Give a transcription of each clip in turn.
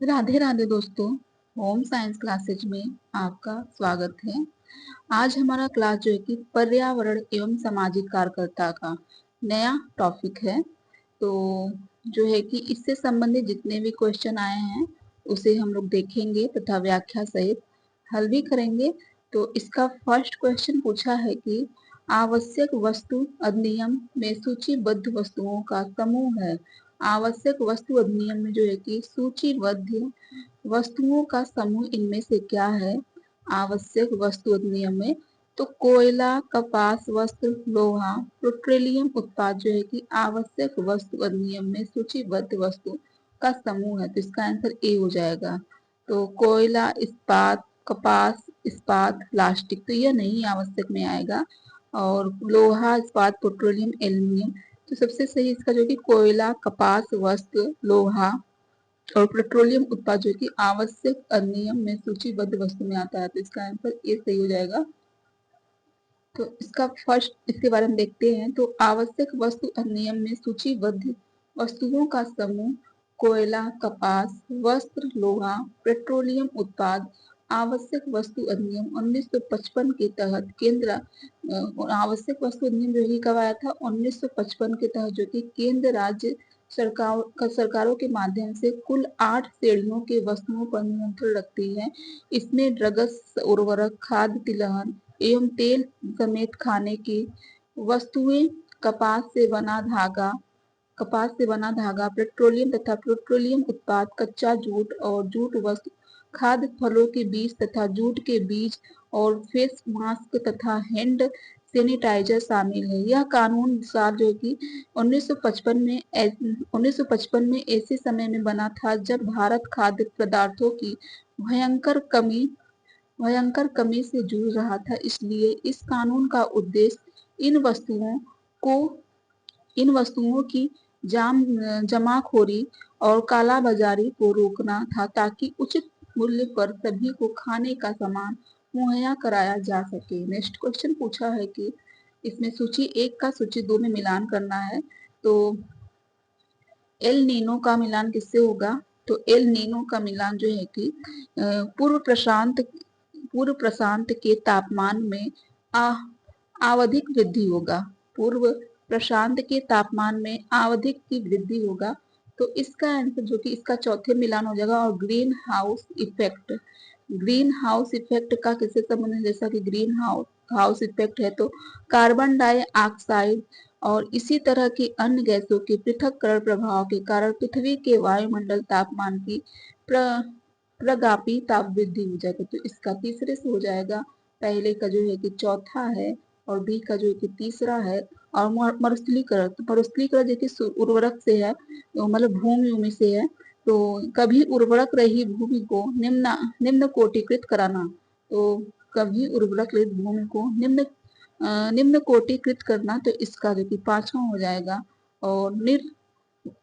राधे राधे दोस्तों। Home science classes में आपका स्वागत है। आज हमारा क्लास जो है कि पर्यावरण एवं सामाजिक कार्यकर्ता का नया टॉपिक है। तो जो है कि इससे संबंधित जितने भी क्वेश्चन आए हैं उसे हम लोग देखेंगे तथा व्याख्या सहित हल भी करेंगे। तो इसका फर्स्ट क्वेश्चन पूछा है कि आवश्यक वस्तु अधिनियम में सूचीबद्ध वस्तुओं का समूह है। आवश्यक वस्तु अधिनियम में जो है कि सूचीबद्ध वस्तुओं का समूह इनमें से क्या है। आवश्यक वस्तु अधिनियम में तो कोयला, कपास, वस्त्र, लोहा, पेट्रोलियम उत्पाद जो है कि आवश्यक वस्तु अधिनियम में सूचीबद्ध वस्तु का समूह है। तो इसका आंसर ए हो जाएगा। तो कोयला, इस्पात, कपास, इस्पात, प्लास्टिक तो यह नहीं आवश्यक में आएगा। और लोहा, इस्पात, पेट्रोलियम, एल्यूमिनियम तो सबसे सही इसका जो कि कोयला, कपास, वस्त्र, लोहा और पेट्रोलियम उत्पाद जो कि आवश्यक अधिनियम में सूचीबद्ध वस्तु में आता है। तो इसका आंसर ए सही हो जाएगा। तो इसका फर्स्ट इसके बारे में देखते हैं। तो आवश्यक वस्तु अधिनियम में सूचीबद्ध वस्तुओं का समूह कोयला, कपास, वस्त्र, लोहा, पेट्रोलियम उत्पाद आवश्यक वस्तु अधिनियम 1955 के तहत केंद्र आवश्यक वस्तु अधिनियम जो कि कब आया था 1955 के तहत, जो कि केंद्र राज्य सरकारों के माध्यम से कुल 8 श्रेणियों के वस्तुओं पर नियंत्रण रखती है। इसमें ड्रग्स, उर्वरक, खाद्य तिलहन एवं तेल समेत खाने की वस्तुएं, कपास से बना धागा, पेट्रोलियम तथा पेट्रोलियम उत्पाद, कच्चा जूट और जूट वस्त्र, खाद्य फलों के बीज तथा जूट के बीज और फेस मास्क तथा हैंड सैनिटाइजर शामिल है। यह कानून साल जो कि 1955 में ऐसे समय में बना था जब भारत खाद्य पदार्थों की भयंकर कमी से जूझ रहा था। इसलिए इस कानून का उद्देश्य को इन वस्तुओं की जमाखोरी और कालाबाजारी को रोकना था, ताकि उचित मूल्य पर सभी को खाने का सामान मुहैया कराया जा सके। नेक्स्ट क्वेश्चन पूछा है कि इसमें सूची 1 का सूची 2 में मिलान करना है। तो एल नीनो का मिलान किससे होगा। तो एल नीनो का मिलान जो है कि पूर्व प्रशांत के तापमान में आवधिक वृद्धि होगा। पूर्व प्रशांत के तापमान में आवधिक की वृद्धि होगा। तो इसका आंसर जो कि इसका चौथे मिलान हो जाएगा। और ग्रीन हाउस इफेक्ट का किससे संबंध है, जैसा कि ग्रीन हाउस इफेक्ट है तो कार्बन डाइऑक्साइड और इसी तरह की अन्य गैसों के पृथक्करण प्रभाव के कारण पृथ्वी के वायुमंडल तापमान की प्रगामी ताप वृद्धि हो जाएगा। तो इसका तीसरे से हो जाएगा। पहले का जो है कि चौथा है और बी का जो है कि तीसरा है। और मरुस्थलीकरण, तो मरुस्थलीकरण देखिए उर्वरक से है, तो मतलब भूमि से है। तो कभी उर्वरक रही भूमि को निम्न कोटिकृत कराना। तो कभी उर्वरक रहित भूमि को निम्न कोटिकृत करना। तो इसका जो कि पांचवा हो जाएगा। और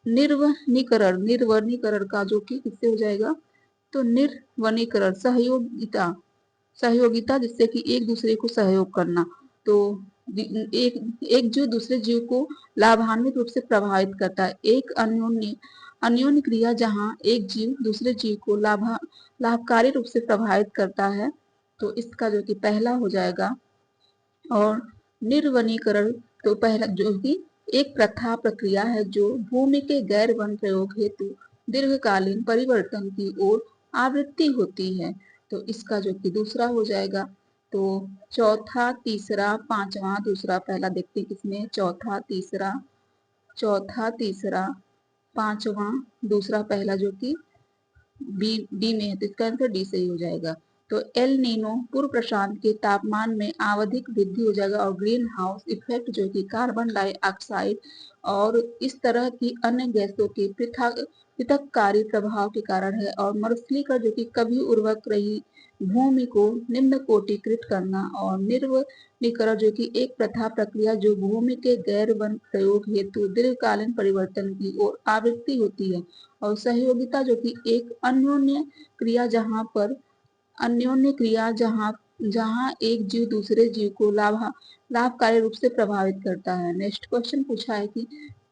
निर्वनीकरण का जो कि किससे हो जाएगा। तो निर्वनीकरण सहयोगिता जिससे कि एक दूसरे को सहयोग करना। तो एक जीव दूसरे जीव को लाभान्वित रूप से प्रभावित करता है। एक अन्योन्य क्रिया जहाँ एक जीव दूसरे जीव को लाभकारी रूप से प्रभावित करता है। तो इसका जो कि पहला हो जाएगा। और निर्वनीकरण तो पहला जो कि एक प्रथा प्रक्रिया है जो भूमि के गैर वन प्रयोग हेतु दीर्घकालीन परिवर्तन की ओर आवृत्ति होती है। तो इसका जो कि दूसरा हो जाएगा। तो चौथा, तीसरा, पांचवा, दूसरा, पहला देखते हैं किसमें। चौथा, तीसरा, पांचवा, दूसरा, पहला जो कि डी में है। तो इसका आंसर डी सही हो जाएगा। तो एल नीनो पूर्व प्रशांत के तापमान में आवधिक वृद्धि हो जाएगा। और ग्रीन हाउस इफेक्ट जो कि कार्बन डाइऑक्साइड और इस तरह की अन्य गैसों के पृथककारी प्रभाव के कारण है। और मरुस्थलीकरण जो कि कभी उर्वरक रही भूमि को निम्न कोटिकृत करना। और निर्वनीकरण जो कि एक प्रथा प्रक्रिया जो भूमि के गैर वन प्रयोग हेतु दीर्घकालीन परिवर्तन की ओर आवृत्ति होती है। और सहयोगिता जो कि एक अन्योन्य क्रिया जहाँ एक जीव दूसरे जीव को लाभकारी रूप से प्रभावित करता है। नेक्स्ट क्वेश्चन पूछा है कि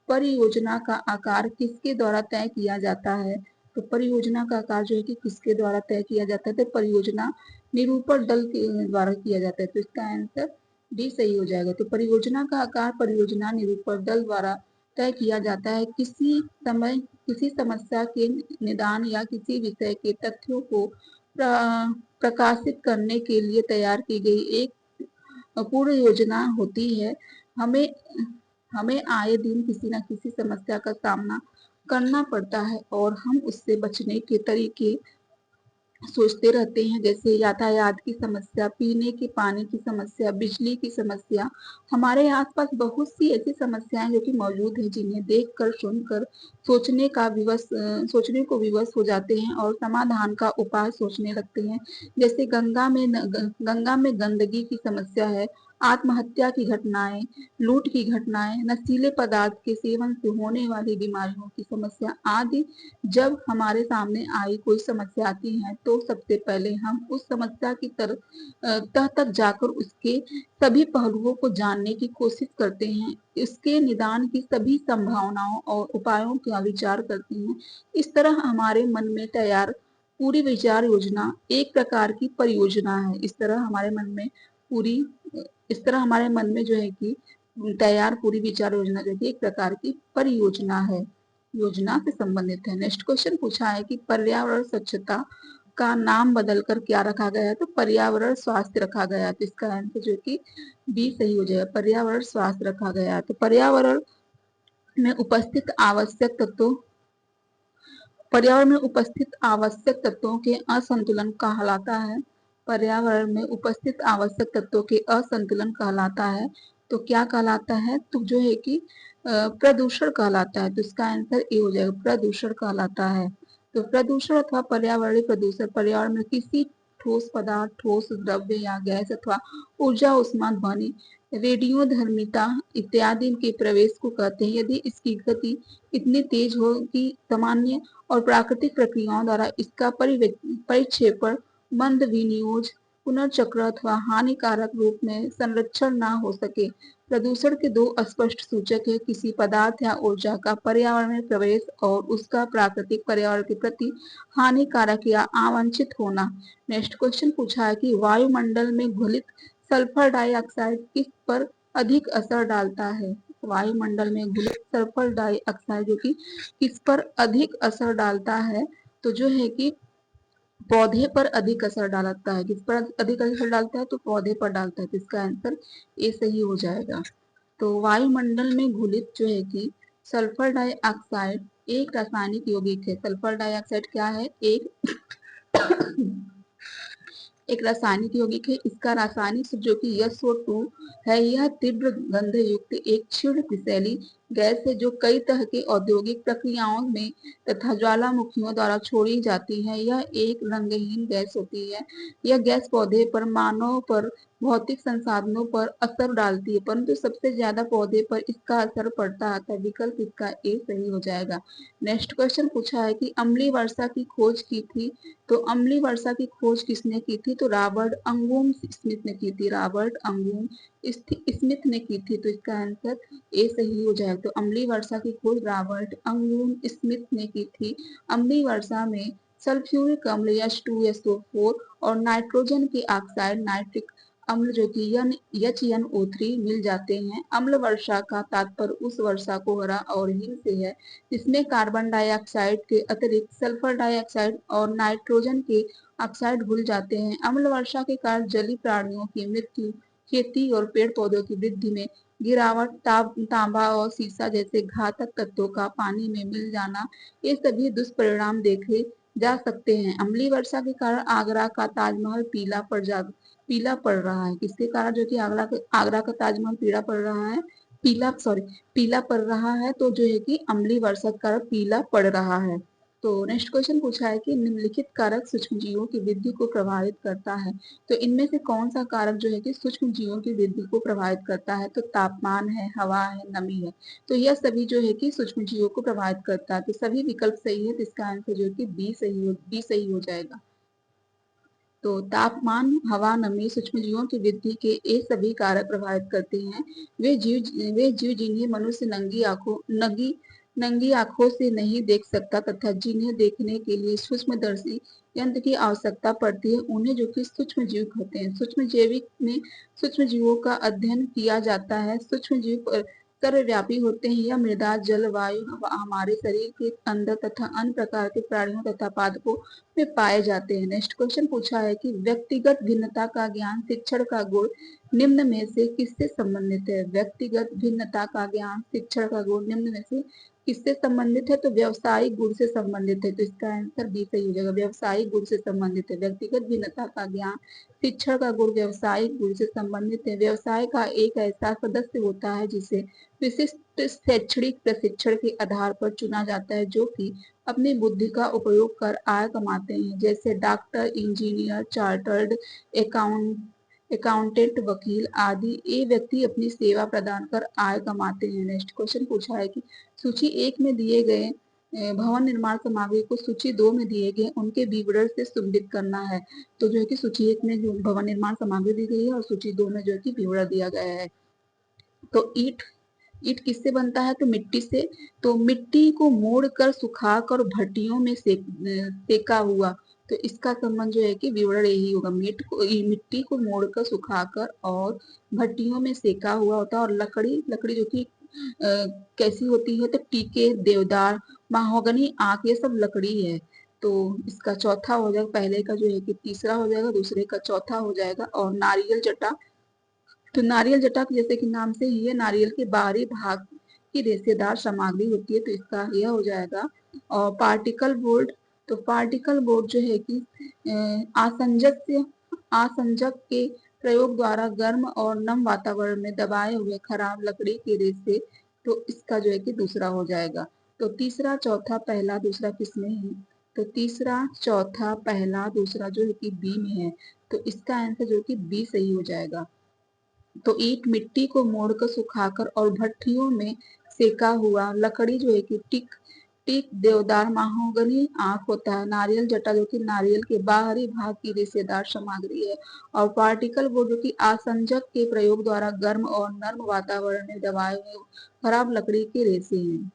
परियोजना का आकार किसके द्वारा तय किया जाता है। तो परियोजना का आकार जो है कि किसके द्वारा तय किया जाता है, तो परियोजना निरूपण दल के द्वारा किया जाता है। तो इसका आंसर डी सही हो जाएगा। तो परियोजना का आकार परियोजना निरूपण दल द्वारा तय किया जाता है। किसी समय किसी समस्या के निदान या किसी विषय के तथ्यों को प्रकाशित करने के लिए तैयार की गई एक पूर्ण योजना होती है। हमें हमें आए दिन किसी न किसी समस्या का सामना करना पड़ता है और हम उससे बचने के तरीके सोचते रहते हैं, जैसे यातायात की समस्या, पीने के पानी की समस्या, बिजली की समस्या। हमारे आसपास बहुत सी ऐसी समस्याएं जो कि मौजूद हैं, जिन्हें देखकर सुनकर सोचने को विवश हो जाते हैं और समाधान का उपाय सोचने लगते हैं। जैसे गंगा में गंदगी की समस्या है, आत्महत्या की घटनाएं, लूट की घटनाएं, नशीले पदार्थ के सेवन से होने वाली बीमारियों की समस्या आदि। जब हमारे सामने आई कोई समस्या आती है तो सबसे पहले हम उस समस्या की तह तक जाकर उसके सभी पहलुओं को जानने की कोशिश करते हैं, इसके निदान की सभी संभावनाओं और उपायों का विचार करते हैं। इस तरह हमारे मन में तैयार पूरी विचार योजना एक प्रकार की परियोजना है। पूरी इस तरह हमारे मन में जो है कि तैयार पूरी विचार योजना जो है एक प्रकार की परियोजना है, योजना से संबंधित है। नेक्स्ट क्वेश्चन पूछा है कि पर्यावरण स्वच्छता का नाम बदलकर क्या रखा गया है, तो पर्यावरण स्वास्थ्य रखा गया है। तो इसका आंसर जो कि बी सही हो जाएगा, पर्यावरण स्वास्थ्य रखा गया है। तो पर्यावरण में उपस्थित आवश्यक तत्वों के असंतुलन कहलाता है। पर्यावरण में उपस्थित आवश्यक तत्वों के असंतुलन कहलाता है। तो क्या कहलाता है, तो जो है कि प्रदूषण कहलाता है। तो इसका आंसर ए हो जाएगा, प्रदूषण कहलाता है। तो प्रदूषण अथवा पर्यावरणीय प्रदूषण पर्यावरण में किसी ठोस पदार्थ, ठोस द्रव्य या गैस अथवा ऊर्जा, उष्मा, ध्वनि, रेडियोधर्मिता इत्यादि के प्रवेश को कहते हैं, यदि इसकी गति इतनी तेज हो कि सामान्य और प्राकृतिक प्रक्रियाओं द्वारा इसका परिक्षेपण, मंद विनियोज, पुनर्चक्र अथवा हानिकारक रूप में संरक्षण न हो सके। प्रदूषण के दो स्पष्ट सूचक है, किसी पदार्थ या ऊर्जा का पर्यावरण में प्रवेश और उसका प्राकृतिक पर्यावरण के प्रति हानिकारक या अवांछित होना। नेक्स्ट क्वेश्चन पूछा है कि वायुमंडल में घुलित सल्फर डाइऑक्साइड किस पर अधिक असर डालता है। वायुमंडल में घुलित सल्फर डाइऑक्साइड जो कि किस पर अधिक असर डालता है, तो जो है कि पौधे पर अधिक असर डालता है। किस पर अधिक असर डालता है, तो पौधे पर डालता है। तो इसका आंसर ए सही हो जाएगा। तो वायुमंडल में घुलित जो है कि सल्फर डाइऑक्साइड एक रासायनिक यौगिक है। सल्फर डाइऑक्साइड क्या है, एक रासायनिक यौगिक है। इसका रासायनिक सूत्र जो कि SO2 है। यह तीव्र गंध युक्त एक क्षीण विषैली गैस है जो कई तरह के औद्योगिक प्रक्रियाओं में तथा ज्वालामुखियों द्वारा छोड़ी जाती है। यह एक रंगहीन गैस होती है। यह गैस पौधे पर, मानव पर, भौतिक संसाधनों पर असर डालती है, परंतु सबसे ज्यादा पौधे पर इसका असर पड़ता है। विकल्प इसका ए सही हो जाएगा। नेक्स्ट क्वेश्चन पूछा है कि अम्लीय वर्षा की खोज की थी। तो अम्लीय वर्षा की खोज किसने की थी, तो रॉबर्ट अंगूम स्मिथ ने की थी। रॉबर्ट अंगूम स्मिथ ने की थी। तो इसका आंसर ए सही हो जाएगा। तो अम्लीय वर्षा की खोज रॉबर्ट अंगूम स्मिथ ने की थी। अम्लीय वर्षा में सल्फ्यूरिक अम्ल H2SO4 और नाइट्रोजन के ऑक्साइड नाइट्रिक अम्ल जो कि HNO3 मिल जाते हैं। अम्ल वर्षा का तात्पर्य उस वर्षा को हरा और हिम से है जिसमें कार्बन डाइऑक्साइड के अतिरिक्त सल्फर डाइऑक्साइड और नाइट्रोजन के ऑक्साइड घुल जाते हैं। अम्ल वर्षा के कारण जलीय प्राणियों की मृत्यु, खेती और पेड़ पौधों की वृद्धि में गिरावट, तांबा और सीसा जैसे घातक तत्वों का पानी में मिल जाना, ये सभी दुष्परिणाम देखे जा सकते हैं। अम्लीय वर्षा के कारण आगरा का ताजमहल पीला पड़ रहा है। किसके कारण, जो कि आगरा का ताजमहल पीला पड़ रहा है। तो जो है कि अम्लीय वर्षा के कारण पीला पड़ रहा है। तो नेक्स्ट क्वेश्चन पूछा है कि निम्नलिखित कारक सूक्ष्म जीवों की वृद्धि को प्रभावित करता है। तो इनमें से कौन सा कारक जो है कि सूक्ष्म जीवों की वृद्धि को प्रभावित करता है, तो तापमान है, हवा है, नमी है। तो यह सभी जो है कि सूक्ष्म जीवों को प्रभावित करता है। तो सभी विकल्प सही है। तो इसका आंसर जो है कि बी सही हो जाएगा। तो तापमान, हवा, नमी सूक्ष्म जीवों की वृद्धि के ये सभी कारक प्रभावित करते हैं। वे जीव जिन्हें मनुष्य नंगी आंखों से नहीं देख सकता तथा जिन्हें देखने के लिए सूक्ष्मदर्शी यंत्र की आवश्यकता पड़ती है, उन्हें जो कि सूक्ष्म जीव कहते हैं। सूक्ष्म जैविक में सूक्ष्म जीवों का अध्ययन किया जाता है। सूक्ष्म जीव सर्वव्यापी होते हैं। यह मृदा, जल, वायु, हमारे शरीर के अंदर तथा अन्य प्रकार के प्राणियों तथा पादपों में पाए जाते हैं। नेक्स्ट क्वेश्चन पूछा है कि व्यक्तिगत भिन्नता का ज्ञान शिक्षण का गुण निम्न में से किससे संबंधित है? व्यक्तिगत भिन्नता का ज्ञान शिक्षण का गुण निम्न में से किससे संबंधित है? तो व्यवसायिक गुण से संबंधित है। तो इसका आंसर बी सही हो जाएगा। व्यवसायिक गुण से संबंधित है। व्यक्तिगत भिन्नता का ज्ञान शिक्षण का गुण व्यवसायिक गुण से संबंधित है। व्यवसाय का एक ऐसा सदस्य होता है जिसे विशिष्ट शैक्षणिक प्रशिक्षण के आधार पर चुना जाता है, जो कि अपनी बुद्धि का उपयोग कर आय कमाते हैं, जैसे डॉक्टर, इंजीनियर, चार्टर्ड अकाउंटेंट, वकील आदि। ये व्यक्ति अपनी सेवा प्रदान कर आय कमाते हैं। नेक्स्ट क्वेश्चन पूछा है कि सूची 1 में दिए गए भवन निर्माण सामग्री को सूची 2 में दिए गए उनके विवरण से सुम्बित करना है। तो जो है कि सूची 1 में जो भवन निर्माण सामग्री दी गई है और सूची 2 में जो है कि विवरण दिया गया है। तो ईट ईट किससे बनता है? तो मिट्टी से। तो मिट्टी को मोड़कर सुखाकर भट्टियों में सेका हुआ, तो इसका संबंध जो है कि विवरण यही होगा। मिट्टी को मोड़कर सुखाकर और भट्टियों में सेका हुआ होता है। और लकड़ी लकड़ी जो कि कैसी होती है? तो टीके, देवदार, महोगनी, आक, ये सब लकड़ी है। तो इसका चौथा हो जाएगा। पहले का जो है कि तीसरा हो जाएगा, दूसरे का चौथा हो जाएगा। और नारियल जटा, तो नारियल जटा जैसे कि नाम से ही है, नारियल के बाहरी भाग की रेशेदार सामग्री होती है, तो इसका यह हो जाएगा। और पार्टिकल बोर्ड, तो पार्टिकल बोर्ड जो है कि आसंजक के प्रयोग द्वारा गर्म और नम वातावरण में दबाए हुए खराब लकड़ी के रेशे, तो इसका जो है कि दूसरा हो जाएगा। तो तीसरा, चौथा, पहला, दूसरा किसमें है? तो तीसरा, चौथा, पहला, दूसरा जो है कि बी में है। तो इसका आंसर जो कि बी सही हो जाएगा। तो ईंट मिट्टी को मोड़कर सुखाकर और भट्टियों में सेका हुआ, लकड़ी जो है कि टिक टिक, देवदार, महोगनी, आक होता है। नारियल जटा जो कि नारियल के बाहरी भाग की रेशेदार सामग्री है। और पार्टिकल बोर्ड जो कि आसंजक के प्रयोग द्वारा गर्म और नर्म वातावरण में दबाए हुए खराब लकड़ी के रेशे हैं।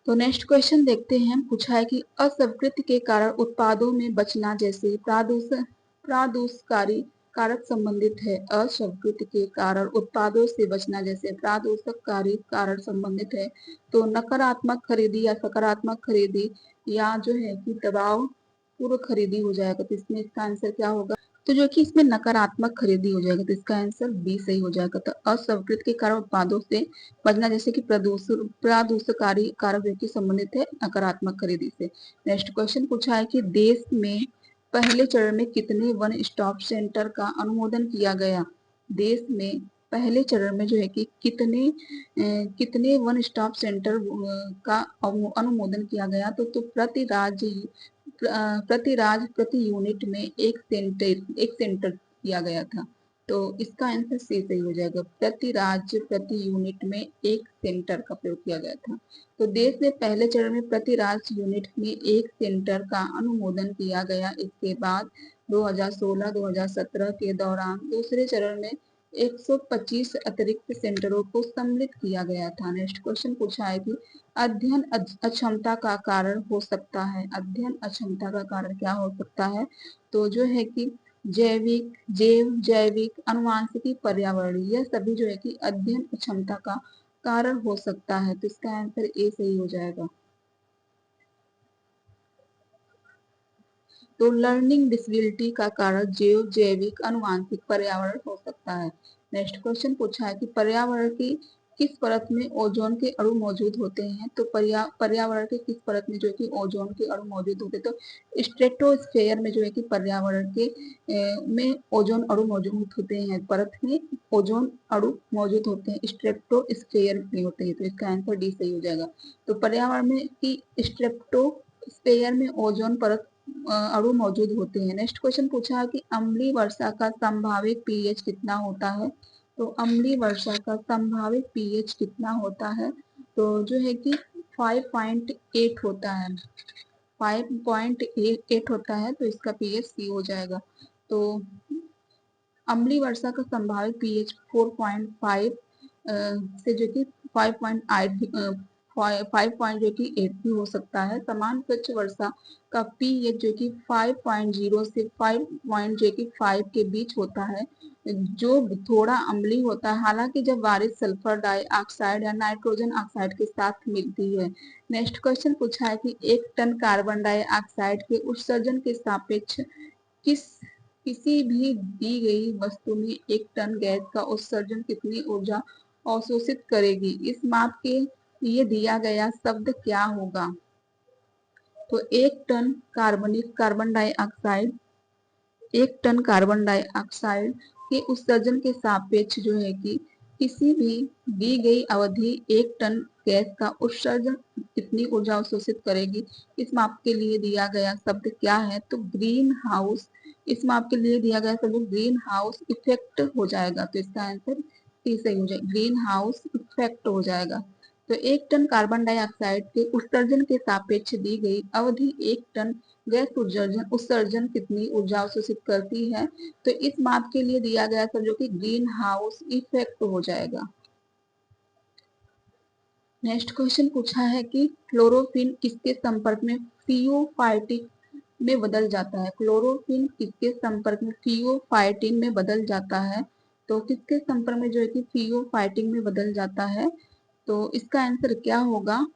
तो नेक्स्ट क्वेश्चन देखते हैं। पूछा है कि अस्वीकृति के कारण उत्पादों में बचना जैसे प्रादुषकारी कारक संबंधित है। अस्वीकृति के कारण उत्पादों से बचना जैसे प्रादुषकारी कारक संबंधित है। तो नकारात्मक खरीदी या सकारात्मक खरीदी, या जो है कि दबाव पूर्व खरीदी हो जाएगा। तो इसमें इसका आंसर क्या होगा? तो जो कि इसमें नकारात्मक खरीदी हो जाएगा। तो इसका आंसर बी सही हो जाएगा। तो अस्वीकृत के कारण उत्पादों से बचना जैसे कि प्रादुषकारी कारक जो कि संबंधित है नकारात्मक खरीदी से। नेक्स्ट क्वेश्चन पूछा है कि देश में पहले चरण में कितने वन स्टॉप सेंटर का अनुमोदन किया गया? देश में पहले चरण में जो है कि कितने वन स्टॉप सेंटर का अनुमोदन किया गया? तो प्रति यूनिट में एक सेंटर किया गया था। तो इसका आंसर सी सही हो जाएगा। प्रति राज्य प्रति यूनिट में एक सेंटर का प्रयोग किया गया था। तो देश में पहले चरण में प्रति राज्य यूनिट में एक सेंटर का अनुमोदन किया गया। इसके बाद 2016-2017 के दौरान दूसरे चरण में 125 अतिरिक्त सेंटरों को सम्मिलित किया गया था। नेक्स्ट क्वेश्चन पूछा है कि अध्ययन अक्षमता का कारण हो सकता है। अध्ययन अक्षमता का कारण क्या हो सकता है? तो जो है कि जैविक, अनुवांशिकी, पर्यावरणीय, यह सभी जो है कि अध्ययन क्षमता का कारण हो सकता है। तो इसका आंसर ए सही हो जाएगा। तो लर्निंग डिसेबिलिटी का कारण जैविक, अनुवांशिक, पर्यावरण हो सकता है। नेक्स्ट क्वेश्चन पूछा है कि पर्यावरण की किस परत में ओजोन के अणु मौजूद होते हैं? तो पर्यावरण के किस परत में जो है कि ओजोन के अणु मौजूद होते हैं? तो स्ट्रेटोस्फेयर में जो है कि पर्यावरण के में ओजोन अणु मौजूद होते हैं। परत में ओजोन अणु मौजूद होते हैं, स्ट्रेटोस्फेयर में होते हैं। तो इसका आंसर डी सही हो जाएगा। तो पर्यावरण में की स्ट्रेटोस्फेयर में ओजोन परत अणु मौजूद होते हैं। नेक्स्ट क्वेश्चन पूछा है कि अम्लीय वर्षा का संभावित पीएच कितना होता है? तो अम्लीय वर्षा का संभावित पीएच कितना होता है? तो जो है कि 5.8 होता है। 5.8 होता है। तो इसका पीएच सी हो जाएगा। तो अम्लीय वर्षा का संभावित पीएच 4.5 से जो कि 5.8 भी हो सकता है। समान स्वच्छ वर्षा का पीएच जो कि 5.0 से 5.5 के बीच होता है, जो थोड़ा अम्लीय होता है। हालांकि जब बारिश सल्फर डाइऑक्साइड या नाइट्रोजन ऑक्साइड के साथ मिलती है। नेक्स्ट क्वेश्चन पूछा है कि 1 टन कार्बन डाइऑक्साइड के उत्सर्जन के सापेक्ष किस किसी भी दी गई वस्तु में 1 टन गैस का उत्सर्जन कितनी ऊर्जा अवशोषित करेगी। इस माप के लिए दिया गया शब्द क्या होगा। तो 1 टन कार्बन डाइऑक्साइड के उत्सर्जन के सापेक्ष जो है कि किसी भी दी गई अवधि 1 टन गैस का उत्सर्जन कितनी ऊर्जा अवशोषित करेगी। इस माप के लिए दिया गया शब्द क्या है। तो ग्रीन हाउस, इस माप के लिए दिया गया शब्द ग्रीन हाउस इफेक्ट हो जाएगा। तो इसका आंसर सी सही हो जाएगा, ग्रीन हाउस इफेक्ट हो जाएगा। तो 1 टन कार्बन डाइऑक्साइड के उत्सर्जन के सापेक्ष दी गई अवधि 1 टन गैस उत्सर्जन कितनी ऊर्जा अवशोषित करती है। तो इस माप के लिए दिया गया सब जो कि ग्रीन हाउस इफेक्ट हो जाएगा। नेक्स्ट क्वेश्चन पूछा है कि क्लोरोफिल किसके संपर्क में फियोफाइटिन में बदल जाता है। क्लोरोफिल किसके संपर्क में फियोफाइटिन में बदल जाता है। तो किसके संपर्क में जो है कि फियोफाइटिन में बदल जाता है। तो इसका आंसर क्या होगा।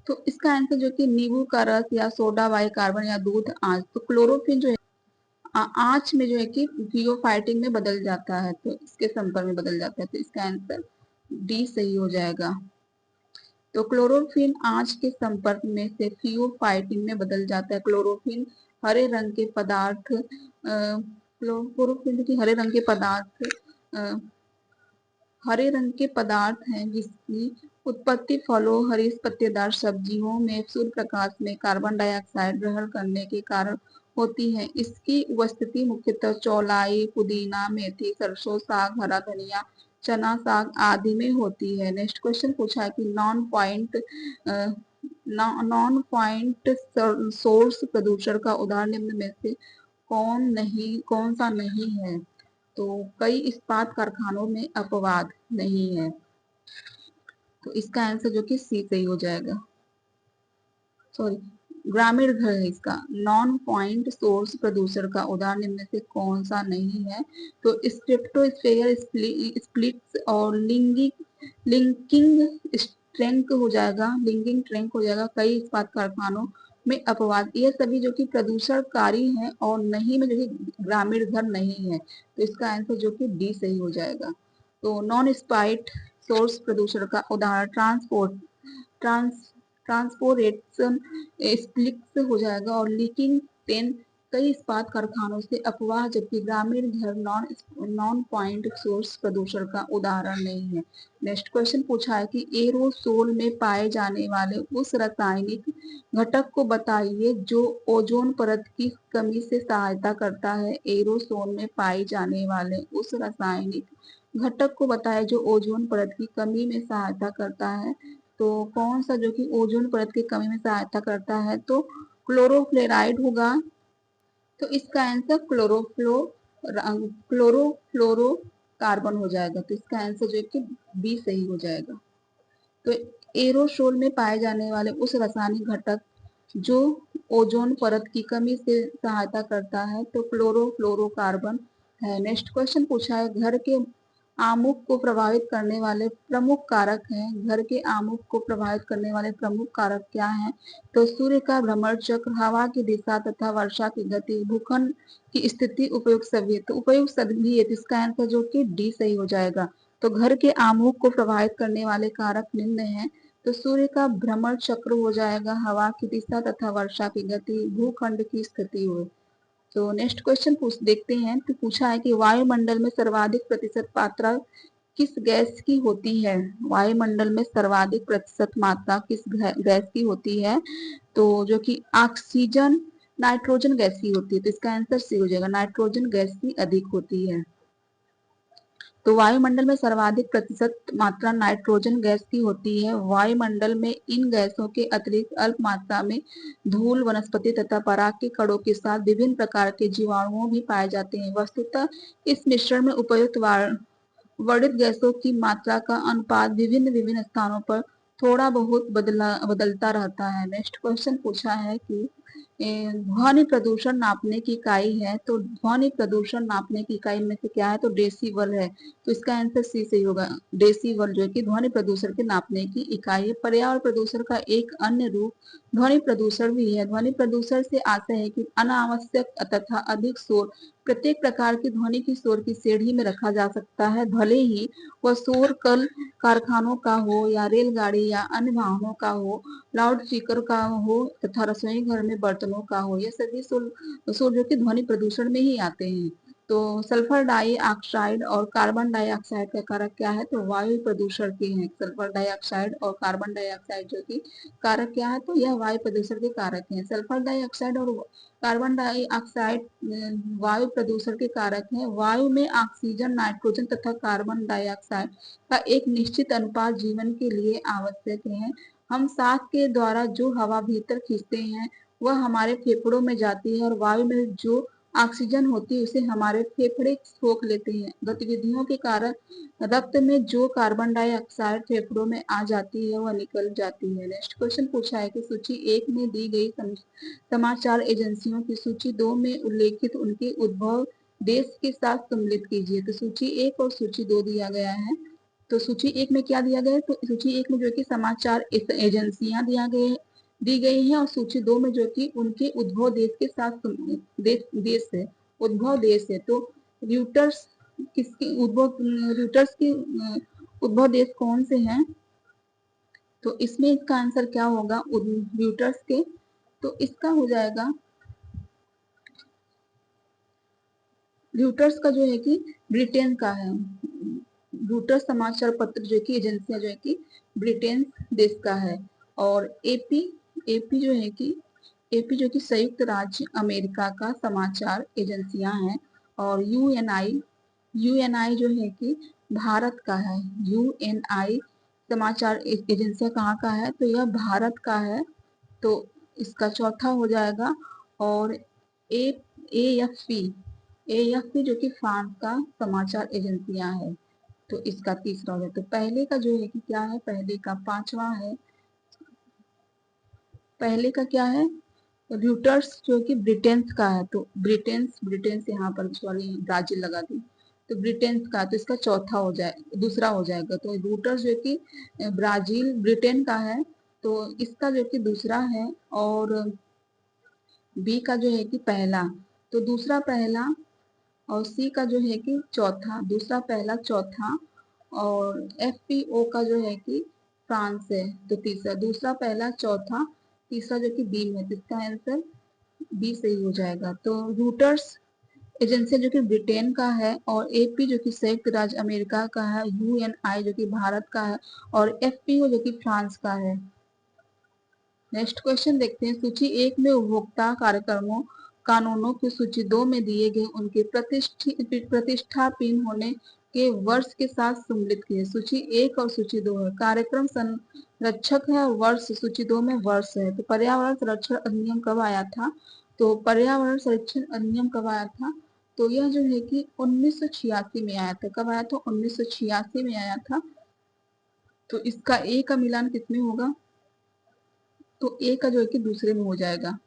तो इसका आंसर जो कि नींबू का रस या सोडा बाइकार्बन या दूध आंच। तो क्लोरोफिल जो है आंच में जो है कि फियोफाइटिन में बदल जाता है, तो इसके संपर्क में बदल जाता है। तो इसका आंसर डी सही हो जाएगा। तो क्लोरोफिल आंच के संपर्क में से फियोफाइटिन में बदल जाता है। क्लोरोफिल हरे रंग के पदार्थ क्लोरोफिल की हरे रंग के पदार्थ हैं जिसकी उत्पत्ति फलों, हरी पत्तेदार सब्जियों में सूर्य प्रकाश में कार्बन डाइऑक्साइड ग्रहण करने के कारण होती है। इसकी उपस्थिति मुख्यतः चौलाई, पुदीना, मेथी, सरसों साग, हरा धनिया, चना साग आदि में होती है। नेक्स्ट क्वेश्चन पूछा है कि नॉन पॉइंट सोर्स प्रदूषण का उदाहरण निम्न में से कौन सा नहीं है। तो कई इस्पात कारखानों में अपवाद नहीं है। तो इसका आंसर जो कि सी सही हो जाएगा। सॉरी, ग्रामीण घर है इसका। नॉन पॉइंट सोर्स प्रदूषण का उदाहरण निम्न से कौन सा नहीं है। तो स्ट्रेप्टोस्फेयर स्प्लिट्स और लिंकिंग ट्रैंक हो जाएगा, लिंकिंग ट्रैंक हो जाएगा। कई इस्पात कारखानों में अपवाद, ये सभी जो कि प्रदूषणकारी हैं और नहीं में जो कि ग्रामीण घर नहीं है। तो इसका आंसर जो कि डी सही हो जाएगा। तो नॉन स्पाइट सोर्स प्रदूषण का उदाहरण ट्रांसपोरेशन स्प्लिट्स हो जाएगा और लीकिंग पेन कई इस्पात कारखानों से अफवाह, जबकि ग्रामीण घर नॉन पॉइंट सोर्स प्रदूषण का उदाहरण नहीं है। नेक्स्ट क्वेश्चन पूछा है कि एरोसोल में पाए जाने वाले उस रासायनिक घटक को बताइए जो ओजोन परत की कमी से सहायता करता है। एरोसोल में पाए जाने वाले उस रासायनिक घटक को बताएं जो ओजोन परत की कमी में सहायता करता है। तो कौन सा जो कि ओजोन परत की कमी में सहायता करता है। तो क्लोरोफ्लोराइड होगा। तो इसका आंसर क्लोरोफ्लोरो कार्बन हो जाएगा। तो इसका आंसर जो है कि बी सही हो जाएगा। तो एरोसोल में पाए जाने वाले उस रासायनिक घटक जो ओजोन परत की कमी से सहायता करता है तो क्लोरोफ्लोरोकार्बन है। नेक्स्ट क्वेश्चन पूछा है घर के आमुख को प्रभावित करने वाले प्रमुख कारक हैं। घर के आमुख को प्रभावित करने वाले प्रमुख कारक क्या हैं। तो सूर्य का भ्रमण चक्र, हवा की दिशा तथा वर्षा की गति, भूखंड की स्थिति, उपयुक्त सभी। तो उपयुक्त सभी है, तो इसका आंसर जो कि डी सही हो जाएगा। तो घर के आमुख को प्रभावित करने वाले कारक निम्न हैं। तो सूर्य का भ्रमण चक्र हो जाएगा, हवा की दिशा तथा वर्षा की गति, भूखंड की स्थिति हो। तो नेक्स्ट क्वेश्चन देखते हैं। तो पूछा है कि वायुमंडल में सर्वाधिक प्रतिशत मात्रा किस गैस की होती है। वायुमंडल में सर्वाधिक प्रतिशत मात्रा किस गैस की होती है। तो जो कि ऑक्सीजन, नाइट्रोजन गैस की होती है। तो इसका आंसर सी हो जाएगा, नाइट्रोजन गैस की अधिक होती है। तो वायुमंडल में सर्वाधिक प्रतिशत मात्रा नाइट्रोजन गैस की होती है। वायुमंडल में इन गैसों के अतिरिक्त अल्प मात्रा में धूल, वनस्पति तथा पराग के कणों के साथ विभिन्न प्रकार के जीवाणु भी पाए जाते हैं। वस्तुतः इस मिश्रण में उपयुक्त वर्णित गैसों की मात्रा का अनुपात विभिन्न विभिन्न स्थानों पर थोड़ा बहुत बदलता रहता है। नेक्स्ट क्वेश्चन पूछा है कि ध्वनि प्रदूषण नापने की इकाई है, तो ध्वनि प्रदूषण नापने की इकाई में से क्या है, तो डेसिबल है। तो इसका आंसर सी सही होगा। डेसिबल जो है कि ध्वनि प्रदूषण के नापने की इकाई है। पर्यावरण प्रदूषण का एक अन्य रूप ध्वनि प्रदूषण भी है। ध्वनि प्रदूषण से आशय है कि अनावश्यक तथा अधिक शोर प्रत्येक प्रकार की ध्वनि की शोर की श्रेणी में रखा जा सकता है, भले ही वह शोर कल कारखानों का हो या रेलगाड़ी या अन्य वाहनों का हो, लाउड स्पीकर का हो तथा रसोई घर में बर्तनों का हो। यह सभी शोर जो कि ध्वनि प्रदूषण में ही आते हैं। तो सल्फर डाइऑक्साइड और कार्बन डाइऑक्साइड का कारक क्या है, तो वायु प्रदूषण के हैं। सल्फर डाइऑक्साइड और कार्बन डाइऑक्साइड जो कि कारक क्या है, तो यह वायु प्रदूषण के कारक हैं। सल्फर डाइऑक्साइड और कार्बन डाइऑक्साइड वायु प्रदूषण के कारक हैं। वायु में ऑक्सीजन, नाइट्रोजन तथा कार्बन डाइऑक्साइड का एक निश्चित अनुपात जीवन के लिए आवश्यक है। हम सांस के द्वारा जो हवा भीतर खींचते हैं वह हमारे फेफड़ों में जाती है और वायु में जो ऑक्सीजन होती है उसे हमारे फेफड़े सोख लेते हैं। गतिविधियों के कारण रक्त में जो कार्बन डाइऑक्साइड फेफड़ों में आ जाती है वह निकल जाती है। नेक्स्ट क्वेश्चन पूछा है कि सूची 1 में दी गई समाचार एजेंसियों की सूची 2 में उल्लेखित उनके उद्भव देश के साथ सम्मिलित कीजिए। तो सूची 1 और सूची 2 दिया गया है। तो सूची 1 में क्या दिया गया है, तो सूची 1 में जो कि समाचार एजेंसियां दी गई हैं और सूची 2 में जो कि उनके उद्भव देश के साथ देश है, उद्भव देश है। तो र्यूटर्स किसके उद्भव र्यूटर्स के उद्भव देश कौन से हैं, तो इसमें इसका आंसर क्या होगा, र्यूटर्स के। तो इसका हो जाएगा र्यूटर्स का जो है कि ब्रिटेन का है। रूटर्स समाचार पत्र जो कि एजेंसियां जो है कि ब्रिटेन देश का है। और एपी जो है कि एपी जो कि संयुक्त राज्य अमेरिका का समाचार एजेंसियां हैं। और यूएनआई जो है कि भारत का है। यूएनआई समाचार एजेंसिया कहाँ का है, तो यह भारत का है। तो इसका चौथा हो जाएगा। और ए एएफपी एएफपी जो कि फ्रांस का समाचार एजेंसियां है। तो इसका तीसरा हो जाए। तो पहले का जो है कि क्या है, पहले का पांचवा है। पहले का क्या है, रूटर्स जो कि ब्रिटेन का है। तो ब्रिटेन यहाँ पर सॉरी ब्राजील लगा दी। तो ब्रिटेन का, तो इसका चौथा हो जाए, दूसरा हो जाएगा। तो रूटर्स जो कि ब्राजील ब्रिटेन का है, तो इसका जो कि दूसरा है। और बी का जो है कि पहला, तो दूसरा पहला। और सी का जो है कि चौथा, दूसरा पहला चौथा। और एफपीओ का जो है कि फ्रांस है, तो तीसरा, दूसरा पहला चौथा तीसरा जो कि बी है। तो इसका आंसर बी सही हो जाएगा। तो रूटर्स एजेंसी जो कि ब्रिटेन का है, और एपी जो कि संयुक्त राज्य अमेरिका का है, यूएनआई जो कि भारत का है, और एफपीओ जो कि फ्रांस का है। नेक्स्ट क्वेश्चन देखते हैं। सूची 1 में उपभोक्ता कार्यक्रमों कानूनों की सूची 2 में दिए गए उनके प्रतिष्ठापीन होने के वर्ष के साथ सम्मिलित किए। सूची 1 और सूची 2 है। कार्यक्रम संरक्षक है, वर्ष सूची 2 में वर्ष है। तो पर्यावरण संरक्षण अधिनियम कब आया था, तो पर्यावरण संरक्षण अधिनियम कब आया था, तो यह जो है कि 1986 में आया था। कब आया था, 1986 में आया था। तो इसका ए का मिलान किसमें होगा, तो ए का जो है कि दूसरे में हो जाएगा।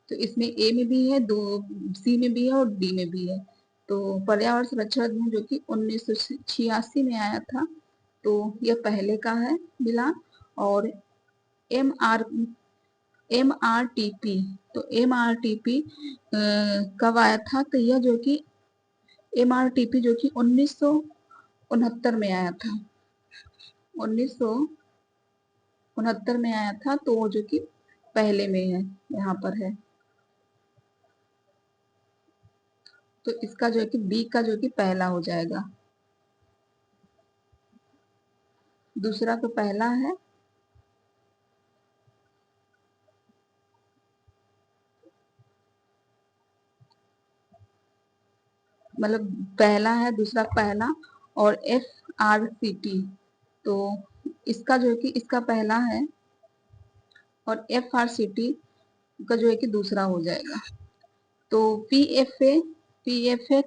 तो इसमें ए में भी है, दो सी में भी है और डी में भी है। तो पर्यावरण संरक्षण अधिनियम जो कि 1986 में आया था, तो यह पहले का है मिलान। और M R M R T P, तो एम आर टी पी कब आया था, तो यह जो कि एम आर टी पी जो कि 1969 में आया था। 1969 में आया था, तो वो जो कि पहले में है, यहाँ पर है। तो इसका जो है कि बी का जो कि पहला हो जाएगा। दूसरा तो पहला है, मतलब पहला है, दूसरा पहला। और एफ आर सी टी, तो इसका जो है कि इसका पहला है, और एफ आर सी टी का जो है कि दूसरा हो जाएगा। तो पी एफ ए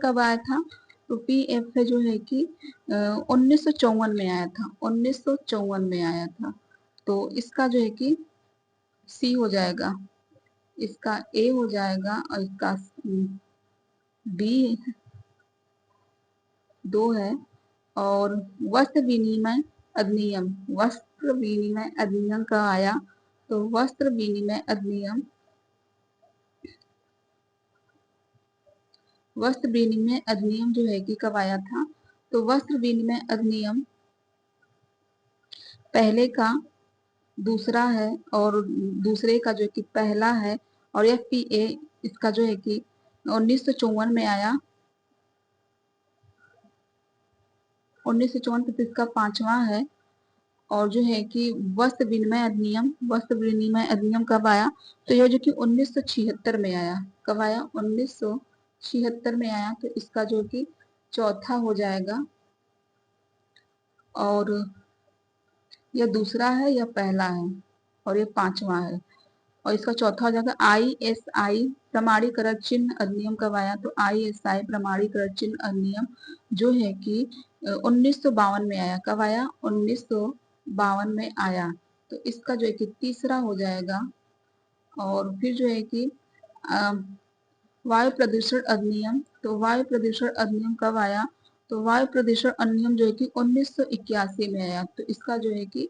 कब आया था, तो PF है जो है कि 1954 में आया था, 1954 में आया था। तो इसका जो है कि C हो जाएगा, इसका A हो जाएगा और इसका B 2 है। और वस्त्र विनिमय अधिनियम, वस्त्र विनिमय अधिनियम कब आया? तो वस्त्र विनिमय अधिनियम, वस्त्र विनिमय अधिनियम जो है कि कब आया था? तो वस्त्र विनिमय अधिनियम पहले का दूसरा है और दूसरे का जो कि पहला है, और FPA इसका जो है कि 1954 में आया, 1954 तो इसका पांचवा है। और जो है कि वस्त्र विनिमय अधिनियम, वस्त्र विनिमय अधिनियम कब आया? तो यह जो कि 1976 में आया। कब आया? 1976 में आया। तो इसका जो कि चौथा हो जाएगा, और यह दूसरा है, यह पहला है, और यह पांचवा है, और इसका चौथा हो जाएगा ISI प्रमाणीकरण चिन्ह अधिनियम कब आया? तो ISI प्रमाणीकरण चिन्ह अधिनियम जो है कि 1952 में आया। कब आया? 1952 में आया। तो इसका जो है कि तीसरा हो जाएगा। और फिर जो है कि वायु प्रदूषण अधिनियम, तो वायु प्रदूषण अधिनियम कब आया? तो वायु प्रदूषण अधिनियम जो है कि 1981 में आया। तो इसका जो है कि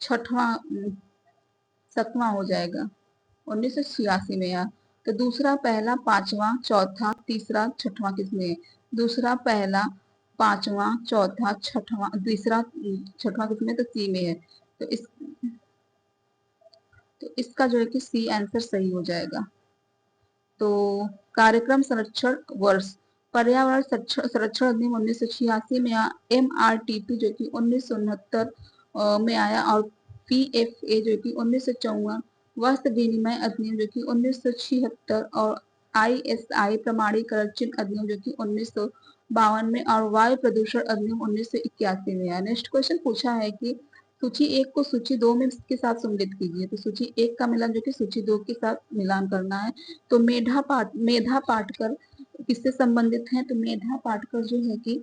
छठवां, सातवां हो जाएगा, 1986 में आया। तो दूसरा, पहला, पांचवा, चौथा, तीसरा, छठवां किसमें है? दूसरा, पहला, पांचवा, चौथा, छठवां, तीसरा, छठवां किसमें? तो C में है। तो इसका जो है कि C आंसर सही हो जाएगा। तो कार्यक्रम संरक्षण वर्ष, पर्यावरण संरक्षण अधिनियम 1986 में आया। MRTP जो कि 1969 में आया। और PFA जो कि 1954, वस्त्र विनिमय अधिनियम जो कि 1976, और ISI प्रमाणीकरण चिन्ह अधिनियम जो कि 1952 में, और वायु प्रदूषण अधिनियम 1981 में आया। नेक्स्ट क्वेश्चन पूछा है कि सूची 1 को सूची 2 में के साथ सम्मिलित कीजिए। तो सूची 1 का मिलान जो कि सूची 2 के साथ मिलान करना है। तो मेधा पाटकर किससे संबंधित है? तो मेधा पाटकर जो है कि,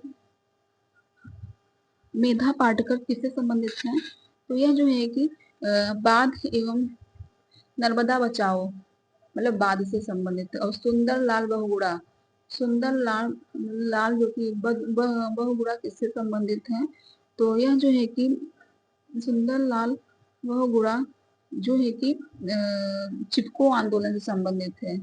मेधा पाटकर किससे संबंधित है? तो यह जो है कि बाढ़ एवं नर्मदा बचाओ, मतलब बाढ़ से संबंधित है। और सुंदर लाल बहुगुणा, सुंदर लाल जो कि बहुगुणा किससे संबंधित है? तो यह जो है कि सुंदर लाल बहुगुणा जो है कि चिपको आंदोलन से संबंधित है।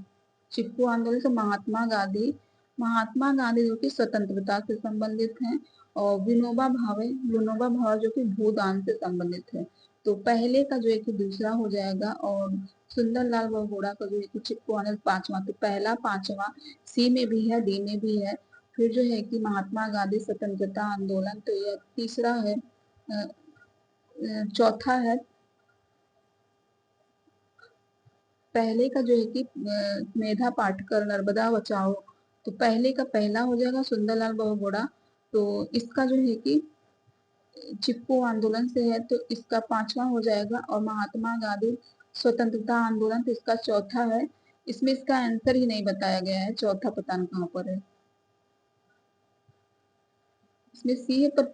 चिपको आंदोलन से महात्मा गांधी, महात्मा गांधी जो कि स्वतंत्रता से संबंधित हैं। और विनोबा भावे, विनोबा भावे जो कि भूदान से संबंधित है। तो पहले का जो है कि दूसरा हो जाएगा, और सुंदर लाल बहुगुणा का जो है कि चिपको आंदोलन पांचवा। तो पहला, पांचवा C में भी है, D में भी है। फिर जो है कि महात्मा गांधी स्वतंत्रता आंदोलन, तो यह तीसरा है। चौथा है, पहले का जो है कि मेधा पाटकर नर्मदा बचाओ, तो पहले का पहला हो जाएगा सुंदरलाल बहुगुणा। तो इसका जो है कि चिपको आंदोलन से है, तो इसका पांचवा हो जाएगा। और महात्मा गांधी स्वतंत्रता आंदोलन, तो इसका चौथा है। इसमें इसका आंसर ही नहीं बताया गया है, चौथा पता नहीं कहाँ पर है। इसमें C है पर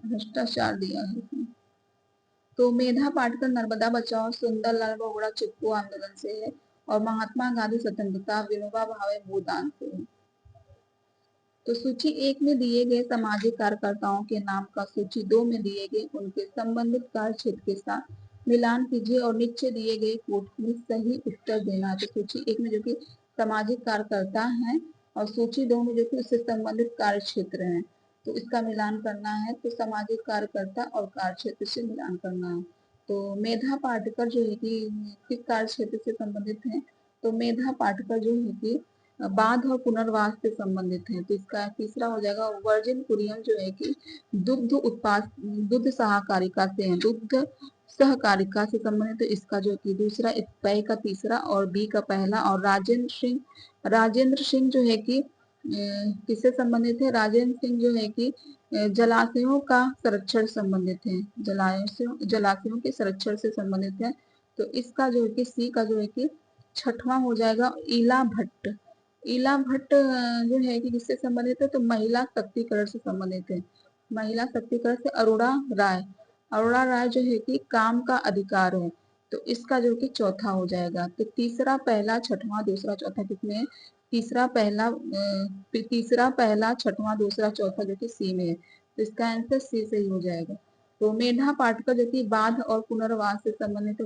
भ्रष्टाचार दिया है इसमें। तो मेधा पाटकर नर्मदा बचाओ, सुंदरलाल बहुगुणा चिपको आंदोलन से है, और महात्मा गांधी स्वतंत्रता, विनोबा भावे भूदान से है। तो सूची 1 में दिए गए सामाजिक कार्यकर्ताओं के नाम का सूची 2 में दिए गए उनके संबंधित कार्य क्षेत्र के साथ मिलान कीजिए, और नीचे दिए गए कोड में सही उत्तर देना। तो सूची 1 में जो कि सामाजिक कार्यकर्ता है, और सूची 2 में जो कि उससे संबंधित कार्य क्षेत्र है, तो इसका मिलान करना है। तो सामाजिक कार्यकर्ता और कार्य क्षेत्र से मिलान करना है। तो मेधा पाटकर जो है कि किस कार्य क्षेत्र से संबंधित है? तो मेधा पाटकर जो है कि बाढ़ और पुनर्वास से संबंधित है। तो इसका तीसरा हो जाएगा। वर्जिन कुरियन जो है कि दुग्ध उत्पाद, दुग्ध सहकारिता से है, दुग्ध सहकारिता से संबंधित। तो इसका जो कि दूसरा, पै का तीसरा, और बी का पहला। और राजेंद्र सिंह जो है कि किससे संबंधित है? राजेंद्र सिंह जो है कि जलाशयों का संरक्षण संबंधित है, जलाशयों के संरक्षण से संबंधित है। तो इसका जो है कि C का जो है कि छठवां हो जाएगा ईला भट्ट। ईला भट्ट जो है कि किससे संबंधित है, तो महिला शक्तिकरण से संबंधित है। महिला शक्तिकरण से अरोड़ा राय। अरोड़ा राय जो है कि काम का अधिकार है, तो इसका जो कि चौथा हो जाएगा। तो तीसरा पहला छठवां दूसरा चौथा किसमें है, तीसरा पहला छठवां दूसरा चौथा जो कि सी में है, तो इसका आंसर सी सही हो जाएगा। तो मेधा पाटकर जो कि बाढ़ और पुनर्वास से संबंधित,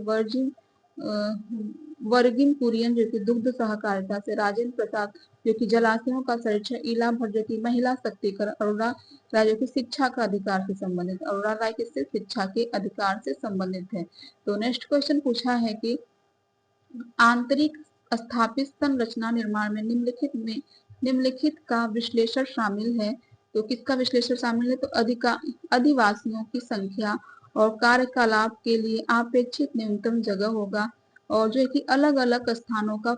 वर्गिन कुरियन जो कि दुग्ध सहकारिता से, राजेंद्र प्रसाद जो कि जलाशयों का संरक्षण, इला भट्ट जो कि महिला शक्तिकरण, अरोड़ा राय जो कि शिक्षा का अधिकार से संबंधित। अरोड़ा राय किससे, शिक्षा के अधिकार से संबंधित है। तो नेक्स्ट क्वेश्चन पूछा है कि आंतरिक स्थापित संरचना निर्माण में निम्नलिखित का विश्लेषण शामिल है। तो किसका विश्लेषण शामिल है, तो अधिवासियों की संख्या और कार्यकलाप के लिए अपेक्षित न्यूनतम जगह होगा, और जो है कि अलग अलग स्थानों का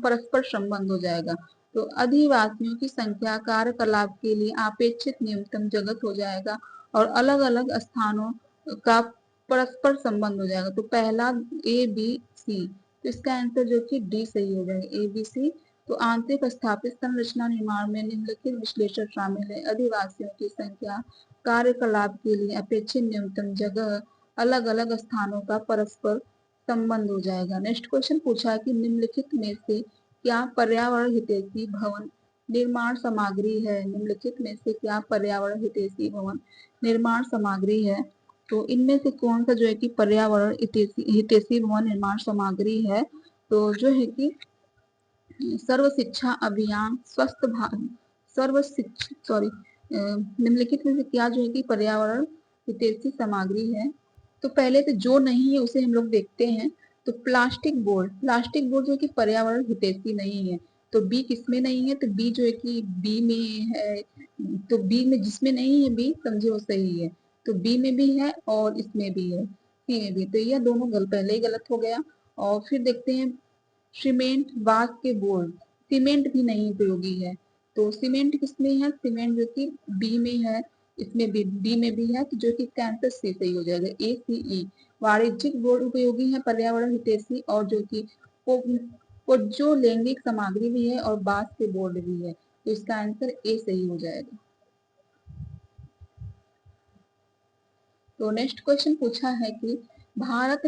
परस्पर संबंध हो जाएगा। तो अधिवासियों की संख्या कार्यकलाप के लिए अपेक्षित न्यूनतम जगह हो जाएगा, और अलग अलग स्थानों का परस्पर संबंध हो जाएगा। तो पहला ए बी सी, तो इसका आंसर जो कि डी सही हो जाएगा, ए बी सी। तो आंतरिक स्थापित संरचना निर्माण में निम्नलिखित विश्लेषण शामिल है। अधिवासियों की संख्या, कार्यकलाप के लिए अपेक्षित न्यूनतम जगह, अलग अलग स्थानों का परस्पर संबंध हो जाएगा। नेक्स्ट क्वेश्चन पूछा है कि निम्नलिखित में से क्या पर्यावरण हितैषी भवन निर्माण सामग्री है। निम्नलिखित में से क्या पर्यावरण हितैषी भवन निर्माण सामग्री है। तो इनमें से कौन सा जो है कि पर्यावरण हितैषी भवन निर्माण सामग्री है, तो जो है कि सर्व शिक्षा अभियान, स्वस्थ भारत, सर्व शिक्षा सॉरी निम्नलिखित में से क्या जो है कि पर्यावरण हितैषी सामग्री है। तो पहले तो जो नहीं है उसे हम लोग देखते हैं। तो प्लास्टिक बोर्ड जो कि पर्यावरण हितैषी नहीं है, तो बी किसमें नहीं है, तो बी जो है कि बी में है। तो बी में जिसमें नहीं है बी समझे वो सही है, तो बी में भी है और इसमें भी है, सी में भी। तो यह दोनों पहले ही गलत हो गया। और फिर देखते हैं सीमेंट, बांस के बोर्ड, सीमेंट भी नहीं उपयोगी है। तो सीमेंट किसमें है, सीमेंट जो कि बी में है, इसमें भी बी में भी है, तो जो कि आंसर सी सही हो जाएगा, ए सी ई। वाणिज्यिक बोर्ड उपयोगी है, पर्यावरण हितैषी, और जो कि वो जो लैंगिक सामग्री भी है, और बांस के बोर्ड भी है, तो इसका आंसर ए सही हो जाएगा। तो नेक्स्ट क्वेश्चन पूछा है कि भारत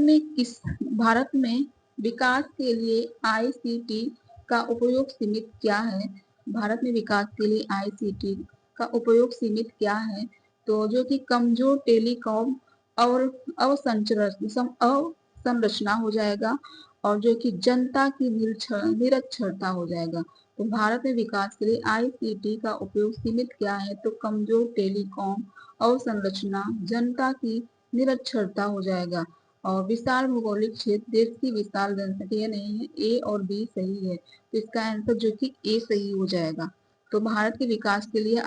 में विकास के लिए आईसीटी का उपयोग सीमित क्या है। भारत में विकास के लिए आईसीटी का उपयोग सीमित क्या है, तो जो कि कमजोर टेलीकॉम और अवसंरचना हो जाएगा, और जो कि जनता की निरक्षरता हो जाएगा। तो भारत में विकास के लिए आईसीटी का उपयोग सीमित क्या है, तो कमजोर टेलीकॉम, अवसंरचना, जनता की निरक्षरता हो जाएगा। और विशाल भौगोलिक क्षेत्र, देश की विशाल जनसंख्या नहीं है, ए और बी सही है, तो इसका आंसर जो कि ए सही हो जाएगा। तो भारत के विकास के लिए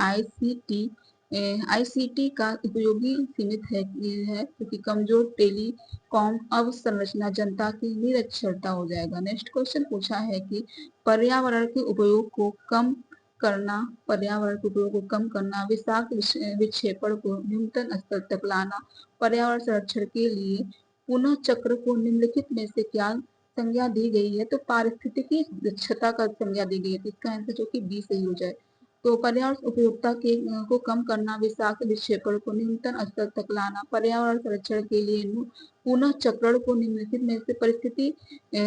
आईसीटी का उपयोगी सीमित है क्योंकि कमजोर टेलीकॉम, अवसंरचना, जनता की निरक्षरता हो जाएगा। नेक्स्ट क्वेश्चन पूछा है कि पर्यावरण के उपयोग को कम करना, विषाक्त विक्षेपण को न्यूनतम स्तर तक लाना, पर्यावरण संरक्षण के लिए पुनः चक्र को निम्नलिखित में से क्या संज्ञा दी गई है, तो पारिस्थितिकी दक्षता का संज्ञा दी गई है, इसका आंसर जो कि बी सही हो जाए। तो पर्यावरण उपयोगिता को कम करना, विषाक्त विक्षेपण को न्यूनतम स्तर तक लाना, पर्यावरण संरक्षण के लिए पुनः चक्रण को निम्नलिखित में से परिस्थिति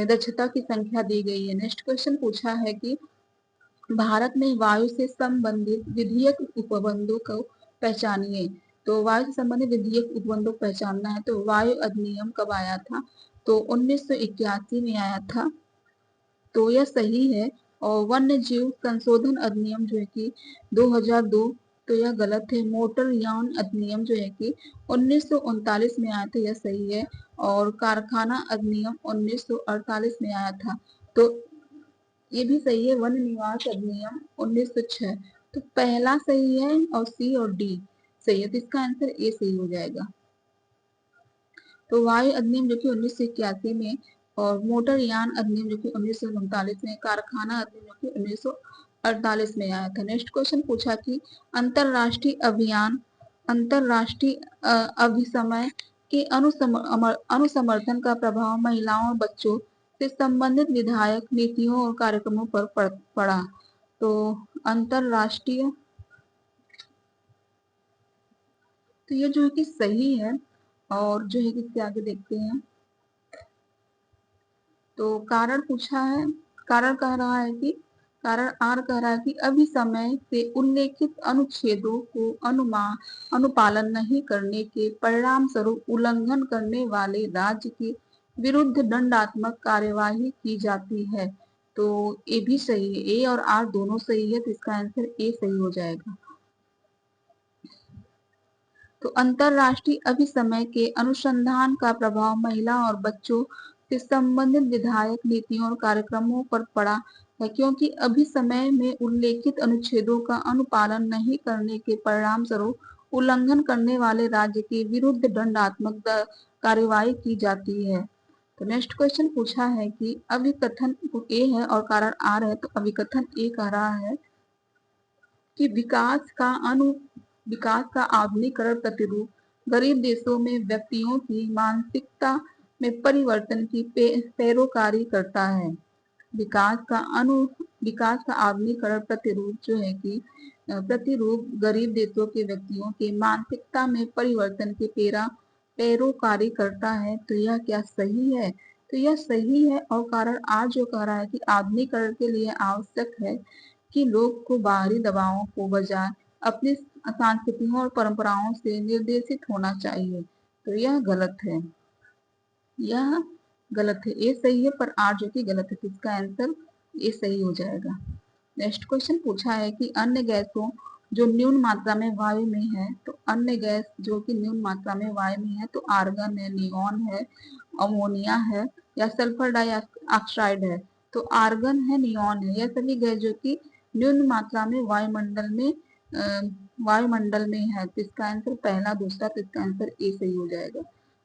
दक्षता की संख्या दी गई है। नेक्स्ट क्वेश्चन पूछा है कि भारत में वायु से संबंधित विधियक उपबंधों को पहचानिए। तो वायु से संबंधित विधियक उपबंधों को पहचानना है, तो वायु अधिनियम कब आया था, तो 1981 में आया था, तो यह सही है। और वन्य जीव संशोधन अधिनियम जो है कि 2002, तो यह गलत है। मोटर यान अधिनियम जो है कि 1939 में आया था, यह सही है। और कारखाना अधिनियम 1948 में आया था, तो ये भी सही है। वन निवास अधिनियम 1906, तो पहला सही है, और सी और डी सही है, तो इसका आंसर ए सही हो जाएगा। तो वायु अधिनियम जो कि 1981 में, और मोटर यान अधिनियम जो कि 1939 में, कारखाना अधिनियम जो कि 1948 में आया था। नेक्स्ट क्वेश्चन पूछा कि अंतरराष्ट्रीय अभिसमय के अनुसमर्थन का प्रभाव महिलाओं और बच्चों से संबंधित विधायक नीतियों और कार्यक्रमों पर पड़ा। तो अंतरराष्ट्रीय, तो ये जो है कि सही है। और जो है कि इसके आगे देखते हैं। तो कारण पूछा है, कारण कह रहा है कि कारण आर कह रहा है कि अभी समय से उल्लेखित अनुच्छेदों को अनुपालन नहीं करने के परिणाम स्वरूप उल्लंघन करने वाले राज्य के विरुद्ध दंडात्मक कार्यवाही की जाती है। तो ए भी सही है, ए और आर दोनों सही है, तो इसका आंसर ए सही हो जाएगा। तो अंतरराष्ट्रीय अभिसमय के अनुसंधान का प्रभाव महिला और बच्चों से संबंधित विधायक नीतियों और कार्यक्रमों पर पड़ा है, क्योंकि अभिसमय में उल्लेखित अनुच्छेदों का अनुपालन नहीं करने के परिणाम स्वरूप उल्लंघन करने वाले राज्य के विरुद्ध दंडात्मक कार्यवाही की जाती है। तो नेक्स्ट क्वेश्चन पूछा है कि अभिकथन ए है और कारण आर है, तो अभिकथन ए कह रहा है कि विकास का आधुनिकीकरण प्रतिरूप गरीब देशों में व्यक्तियों की मानसिकता में परिवर्तन की पैरोकारी करता है। विकास का आधुनिकीकरण प्रतिरूप जो है कि प्रतिरूप गरीब देशों के व्यक्तियों के मानसिकता में परिवर्तन की पैरोकारी करता है। तो यह क्या सही है? तो यह सही है। और कारण आज जो कह रहा है कि आधुनिकीकरण के लिए आवश्यक है कि लोग को बाहरी दबावों को बजाय अपनी संस्कृतियों और परंपराओं से निर्देशित होना चाहिए। तो यह गलत है, यह गलत है। ए सही है पर आर जो कि गलत है, तो इसका आंसर ए सही हो जाएगा। नेक्स्ट क्वेश्चन पूछा है कि अन्य गैसों जो न्यून मात्रा में वायु में है, तो अन्य गैस जो कि न्यून मात्रा में वायु में है, तो आर्गन है, नियॉन है, अमोनिया है या सल्फर डाइऑक्साइड है। तो आर्गन है, नियॉन है, यह सभी गैस जो कि न्यून मात्रा में वायुमंडल में है। तो इसका आंसर पहला, दूसरा, तो इसका आंसर ए सही हो जाएगा।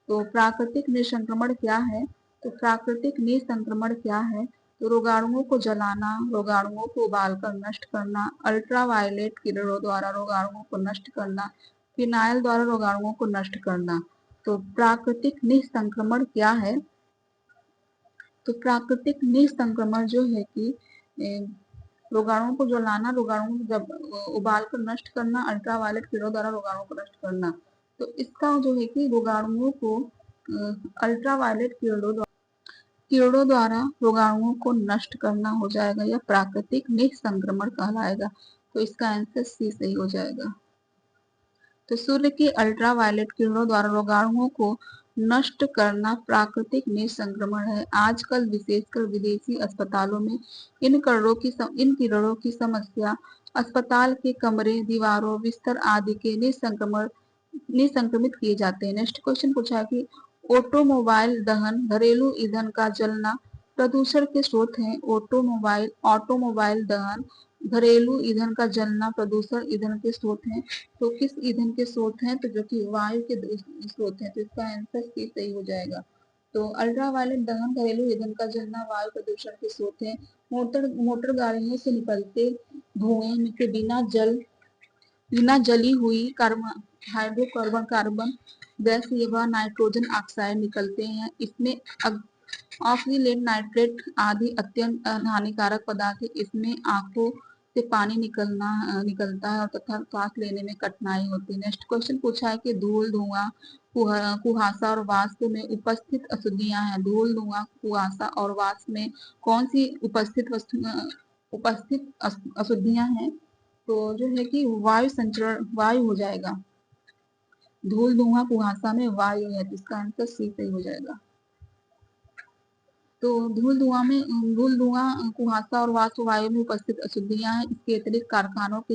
तो प्राकृतिक निसंक्रमण क्या है? तो प्राकृतिक निसंक्रमण क्या है? तो रोगाणुओं को जलाना, रोगाणुओं को उबालकर नष्ट करना, अल्ट्रावायलेट किरणों द्वारा रोगाणुओं को नष्ट करना, फिनाइल द्वारा रोगाणुओं को नष्ट करना। तो प्राकृतिक निसंक्रमण क्या है? तो प्राकृतिक निसंक्रमण जो है कि रोगाणुओं को जलाना, रोगाणुओं को जब उबाल कर नष्ट करना, अल्ट्रावायलेट किरणों द्वारा रोगाणुओं को नष्ट करना। तो इसका जो है कि रोगाणुओं को अल्ट्रावायलेट किरणों द्वारा रोगाणुओं को नष्ट करना हो जाएगा, या प्राकृतिक निसंक्रमण कहलाएगा। तो इसका आंसर सी सही हो जाएगा। तो सूर्य की अल्ट्रावायलेट किरणों द्वारा रोगाणुओं को नष्ट करना प्राकृतिक निसंक्रमण है। आजकल विशेषकर विदेशी अस्पतालों में इन किरणों की समस्या अस्पताल के कमरे, दीवारों, बिस्तर आदि के निसंक्रमित किए जाते हैं। नेक्स्ट क्वेश्चन पूछा कि ऑटोमोबाइल दहन, घरेलू ईंधन का जलना प्रदूषण के स्रोत हैं। ऑटोमोबाइल दहन, घरेलू ईंधन का जलना प्रदूषण ईंधन के स्रोत हैं। तो किस ईंधन के स्रोत हैं? तो जो कि वायु के स्रोत हैं। तो इसका आंसर सी सही हो जाएगा। तो अल्ट्रावायलेट दहन, घरेलू ईंधन का जलना वायु प्रदूषण के स्रोत हैं। मोटर गाड़ियों से निकलते धुएं के बिना जली हुई हाइड्रोकार्बन गैस व नाइट्रोजन ऑक्साइड निकलते हैं। इसमें ऑक्सीलेट, नाइट्रेट आदि अत्यंत हानिकारक पदार्थ है। इसमें आंखों से पानी निकलता है और तथा सांस लेने में कठिनाई होती है। नेक्स्ट क्वेश्चन पूछा है कि धूल, धुआं, कुहासा और वाष्प में उपस्थित अशुद्धियां हैं। धूल, धुआं, कुहासा और वाष्प में कौन सी उपस्थित अशुद्धियां हैं? तो जो है कि वायु हो जाएगा। धूल, धुआं, कुहासा में वायु है, तो इसका आंसर सी सही हो जाएगा। तो धूल, धुआं, कुहासा और वाष्प वायु में उपस्थित अशुद्धियां हैं। इसके अतिरिक्त कारखानों के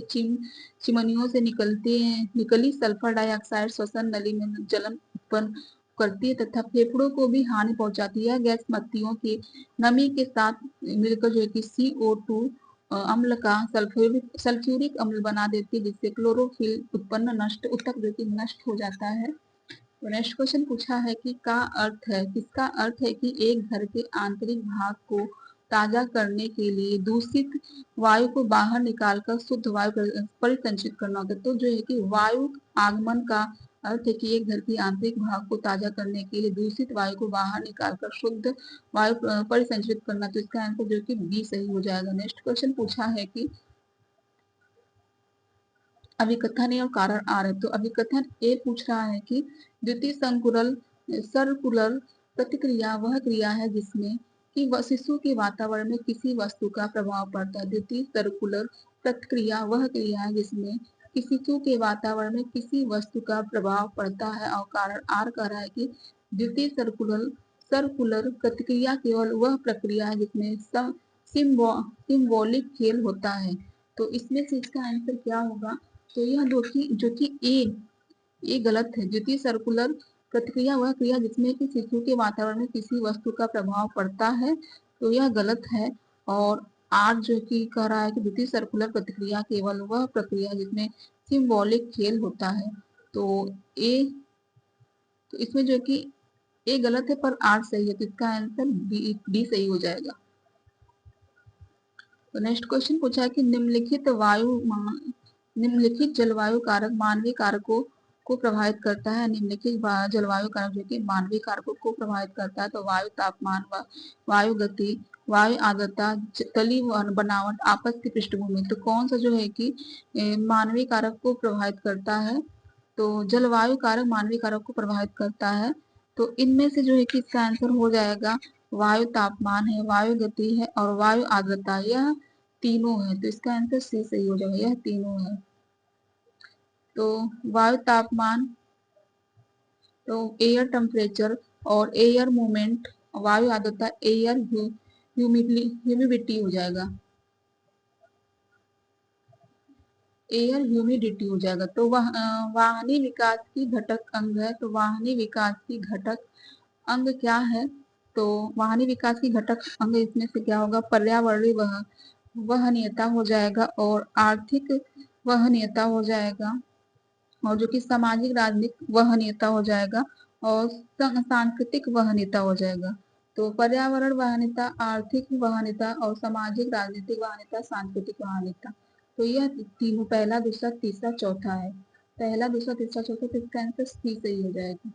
चिमनियों से निकली सल्फर डाइऑक्साइड श्वसन नली में जलन उत्पन्न करती है तथा फेफड़ों को भी हानि पहुंचाती है। गैस मत्तियों की नमी के साथ मिलकर जो है कि CO2 अम्ल का सल्फ्यूरिक अम्ल बना देती है, जिससे क्लोरोफिल उत्तक जो कि नष्ट हो जाता है। तो नेक्स्ट क्वेश्चन पूछा है कि किसका अर्थ है कि एक घर के आंतरिक भाग को ताजा करने के लिए दूषित वायु को बाहर निकालकर शुद्ध वायु परिसंचित करना होता है। तो जो है कि वायु आगमन का अर्थ है कि एक घर की आंतरिक भाग को ताजा करने के लिए दूषित वायु को बाहर निकालकर शुद्ध वायु परिसंचरित करना। तो इसका आंसर जो कि बी सही हो जाएगा। नेक्स्ट क्वेश्चन पूछा है कि अभिकथन और कारण आ रहे। तो अभिकथन ए पूछ रहा है कि द्वितीय संकुलर सर्कुलर प्रतिक्रिया वह क्रिया है जिसमें कि शिशु के वातावरण में किसी वस्तु का प्रभाव पड़ता है। द्वितीय सर्कुलर प्रतिक्रिया वह क्रिया है जिसमें कि शिशु के वातावरण में किसी वस्तु का प्रभाव पड़ता है। और कारण आर कह रहा है कि द्वितीय सर्कुलर सर्कुलर प्रतिक्रिया केवल वह प्रक्रिया है जिसमें सिंबॉलिक खेल होता है। तो इसमें से इसका आंसर क्या होगा? तो यह जो कि ए गलत है। द्वितीय सर्कुलर प्रतिक्रिया वह क्रिया जिसमें कि शिशु के वातावरण में किसी वस्तु का प्रभाव पड़ता है, तो यह गलत है। और आर जो कि कह रहा है कि द्वितीय सर्कुलर प्रतिक्रिया केवल वह प्रक्रिया जिसमें सिंबॉलिक खेल होता है। तो ए तो इसमें जो कि ए गलत है पर आर सही है, तो इसका आंसर बी सही हो जाएगा। तो नेक्स्ट क्वेश्चन पूछा है कि निम्नलिखित जलवायु कारक मानवीय कारकों को प्रभावित करता है। निम्नलिखित जलवायु कारक जो कि मानवीय कारकों को प्रभावित करता है। तो वायु तापमान, वायु गति, वायु आर्द्रता, तली बनावट, आपस की पृष्ठभूमि। तो कौन सा जो है कि मानवीय कारक को प्रभावित करता है? तो जलवायु कारक मानवीय कारक को प्रभावित करता है। तो इनमें से जो है कि इसका आंसर हो जाएगा वायु तापमान है, वायु गति है और वायु आर्द्रता, यह तीनों है। तो इसका आंसर सी सही हो जाएगा, यह तीनों है। तो वायु तापमान, तो एयर टेम्परेचर और एयर मूवमेंट, वायु आर्द्रता एयर ह्यूमिडिटी हो जाएगा, एयर ह्यूमिडिटी हो जाएगा। तो वह वाहनी विकास की घटक अंग है। तो वाहनी विकास की घटक अंग क्या है? तो वाहनी विकास की घटक अंग इसमें से क्या होगा? पर्यावरणीय वहनीयता हो जाएगा और आर्थिक वहनीयता हो जाएगा और जो कि सामाजिक राजनीतिक वहनीयता हो जाएगा और सांस्कृतिक वहनीयता हो जाएगा। तो पर्यावरण वहनीयता, आर्थिक वहनीयता और सामाजिक राजनीतिक वहनीयता, सांस्कृतिक वहनीयता। तो यह तीनों पहला, दूसरा, तीसरा, चौथा है। पहला, दूसरा, तीसरा, चौथा, तो इसका आंसर सी सही हो जाएगा।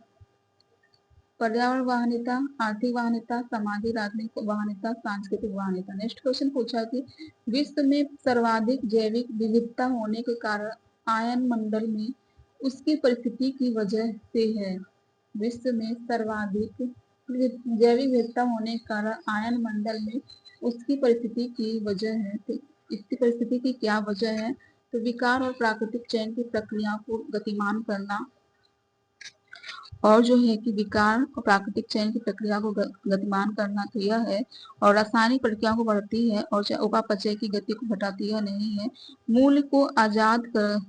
पर्यावरण वाहनीयता, आर्थिक वाहनीयता, सामाजिक राजनीतिक वाहनीयता, सांस्कृतिक वाहनीयता। नेक्स्ट क्वेश्चन पूछा कि विश्व में सर्वाधिक जैविक विविधता होने के कारण आयन मंडल में उसकी परिस्थिति की वजह से है। विश्व में सर्वाधिक जैविक विविधता होने के कारण आयन मंडल में उसकी परिस्थिति की वजह है। तो इसकी परिस्थिति की क्या वजह है? तो विकार और प्राकृतिक चयन की प्रक्रियाओं को गतिमान करना, और जो है कि विकार और प्राकृतिक चयन की प्रक्रिया को गतिमान करना तो यह है। और रासायनिक प्रक्रियाओं को बढ़ती है और उपापचय की गति को घटाती है नहीं है। मूल को आजाद कर,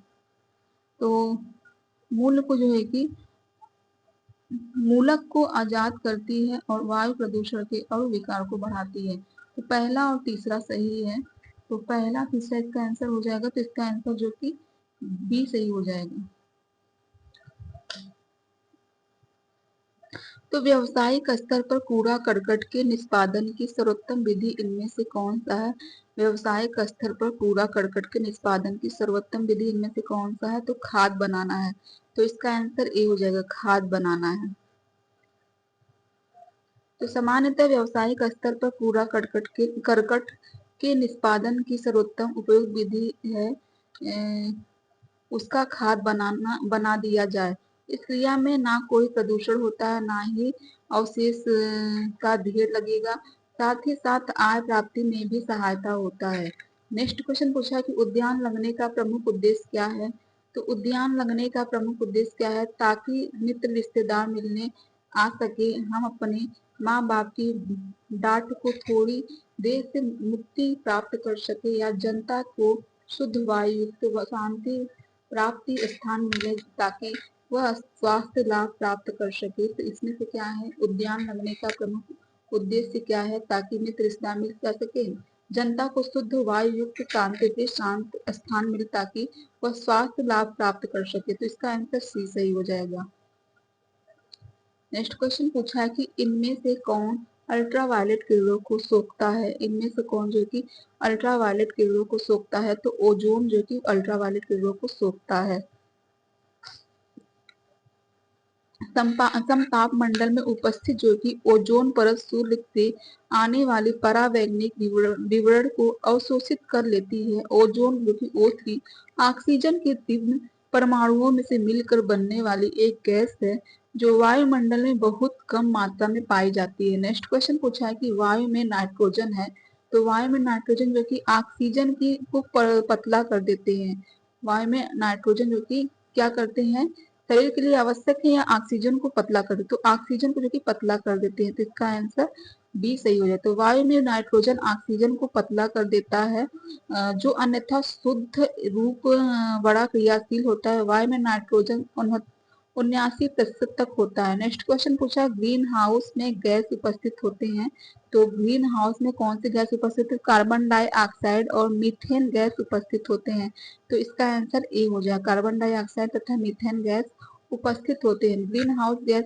तो मूल को जो है कि मूलक को आजाद करती है और वायु प्रदूषण के और विकार को बढ़ाती है। तो पहला और तीसरा सही है। तो पहला तीसरा इसका आंसर हो जाएगा। तो इसका आंसर जो कि बी सही हो जाएगा। तो व्यावसायिक स्तर पर कूड़ा करकट के निष्पादन की सर्वोत्तम विधि इनमें से कौन सा है? व्यावसायिक स्तर पर कूड़ा करकट के निष्पादन की सर्वोत्तम विधि इनमें से कौन सा है? तो खाद बनाना है। तो इसका आंसर ए हो जाएगा, खाद बनाना है। तो सामान्यतः व्यावसायिक स्तर पर कूड़ा करकट के निष्पादन की सर्वोत्तम उपयोग विधि है उसका खाद बना दिया जाए। इस क्रिया में ना कोई प्रदूषण होता है, ना ही अवशेष का ढेर लगेगा, साथ ही साथ आय प्राप्ति में भी सहायता होता है। नेक्स्ट क्वेश्चन पूछा है कि उद्यान लगने का प्रमुख उद्देश्य क्या है? तो उद्यान लगने का प्रमुख उद्देश्य क्या है? ताकि मित्र रिश्तेदार मिलने आ सके, हम अपने माँ बाप की डांट को थोड़ी देर से मुक्ति प्राप्त कर सके, या जनता को शुद्ध वायु युक्त व शांति प्राप्ति स्थान मिले ताकि वह स्वास्थ्य लाभ प्राप्त कर सके। तो इसमें से क्या है? उद्यान लगने का प्रमुख उद्देश्य क्या है? ताकि मित्र रिश्तेदार मिल जा सके, जनता को शुद्ध वायु युक्त शांति शांत स्थान मिले ताकि वह स्वास्थ्य लाभ प्राप्त कर सके। तो इसका आंसर सी सही हो जाएगा। नेक्स्ट क्वेश्चन पूछा है कि इनमें से कौन अल्ट्रावायलेट किरणों को सोखता है? इनमें से कौन जो कि अल्ट्रावायलेट किरणों को सोखता है? तो ओजोन जो कि अल्ट्रावायलेट किरणों को सोखता है। समताप मंडल में उपस्थित जो कि ओजोन परत सूर्य से आने वाली परावैंगनिक विवरण को अवशोषित कर लेती है। ओजोन जो कि O3 ऑक्सीजन के तीव्र परमाणुओं में से मिलकर बनने वाली एक गैस है जो वायुमंडल में बहुत कम मात्रा में पाई जाती है। नेक्स्ट क्वेश्चन पूछा है कि वायु में नाइट्रोजन है, तो वायु में नाइट्रोजन जो कि ऑक्सीजन की को पतला कर देते हैं। वायु में नाइट्रोजन जो कि क्या करते हैं, शरीर के लिए आवश्यक है या ऑक्सीजन को पतला कर देते, तो ऑक्सीजन को जो कि पतला कर देते हैं, तो इसका आंसर बी सही हो जाए। तो वायु में नाइट्रोजन ऑक्सीजन को पतला कर देता है, जो अन्यथा शुद्ध रूप बड़ा क्रियाशील होता है। वायु में नाइट्रोजन 79% तक होता है। नेक्स्ट क्वेश्चन पूछा, ग्रीन हाउस में गैस उपस्थित होते हैं, तो ग्रीन हाउस में कौन सी गैस उपस्थित है, कार्बन डाइऑक्साइड और मीथेन गैस उपस्थित होते हैं, तो इसका आंसर ए हो जाए। कार्बन डाइऑक्साइड तथा मीथेन गैस उपस्थित होते हैं। ग्रीन हाउस गैस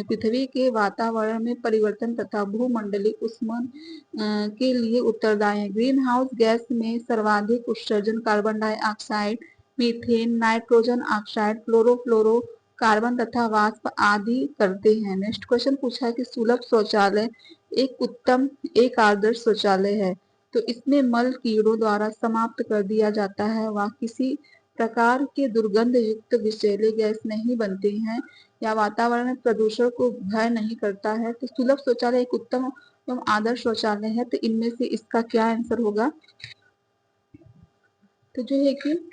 पृथ्वी के वातावरण में परिवर्तन तथा भूमंडलीय ऊष्मन के लिए उत्तरदायी है। ग्रीन हाउस गैस में सर्वाधिक उत्सर्जन carbon dioxide, methane, nitrogen oxide, chlorofluoro carbon तथा वाष्प आदि करते हैं। नेक्स्ट क्वेश्चन पूछा है कि सुलभ शौचालय एक आदर्श शौचालय है, तो इसमें मल कीड़ों द्वारा समाप्त कर दिया जाता है। वह किसी प्रकार के दुर्गंध युक्त विषैले गैस नहीं बनते हैं या वातावरण में प्रदूषण को भय नहीं करता है। तो सुलभ शौचालय एक उत्तम एवं आदर्श शौचालय है, तो इनमें से इसका क्या आंसर होगा, तो जो है कि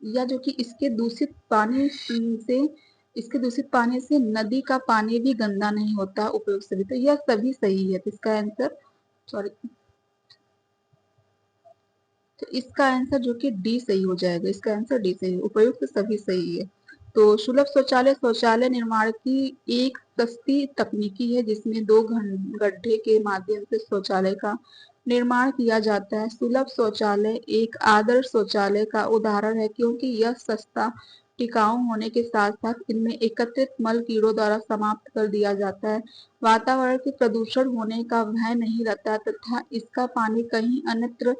या जो कि इसके दूषित पानी से नदी का पानी भी गंदा नहीं होता उपयोग से भी, तो यह सभी सही है। तो इसका आंसर सॉरी तो इसका आंसर जो कि डी सही हो जाएगा। इसका आंसर डी सही है, उपयुक्त सभी सही है। तो सुलभ शौचालय निर्माण की एक सस्ती तकनीकी है जिसमें दो गड्ढे के माध्यम से शौचालय का निर्माण किया जाता है। सुलभ शौचालय एक आदर्श शौचालय का उदाहरण है क्योंकि यह सस्ता, टिकाऊ होने के साथ साथ इनमें एकत्रित मल कीड़ों द्वारा समाप्त कर दिया जाता है। वातावरण के प्रदूषण होने का भय नहीं रहता तथा इसका पानी कहीं अन्यत्र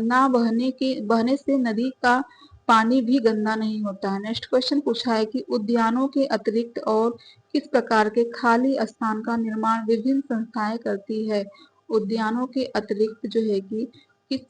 ना बहने से नदी का पानी भी गंदा नहीं होता है। नेक्स्ट क्वेश्चन पूछा है कि उद्यानों के अतिरिक्त और किस प्रकार के खाली स्थान का निर्माण विभिन्न संस्थाएं करती है। उद्यानों के अतिरिक्त जो है कि किस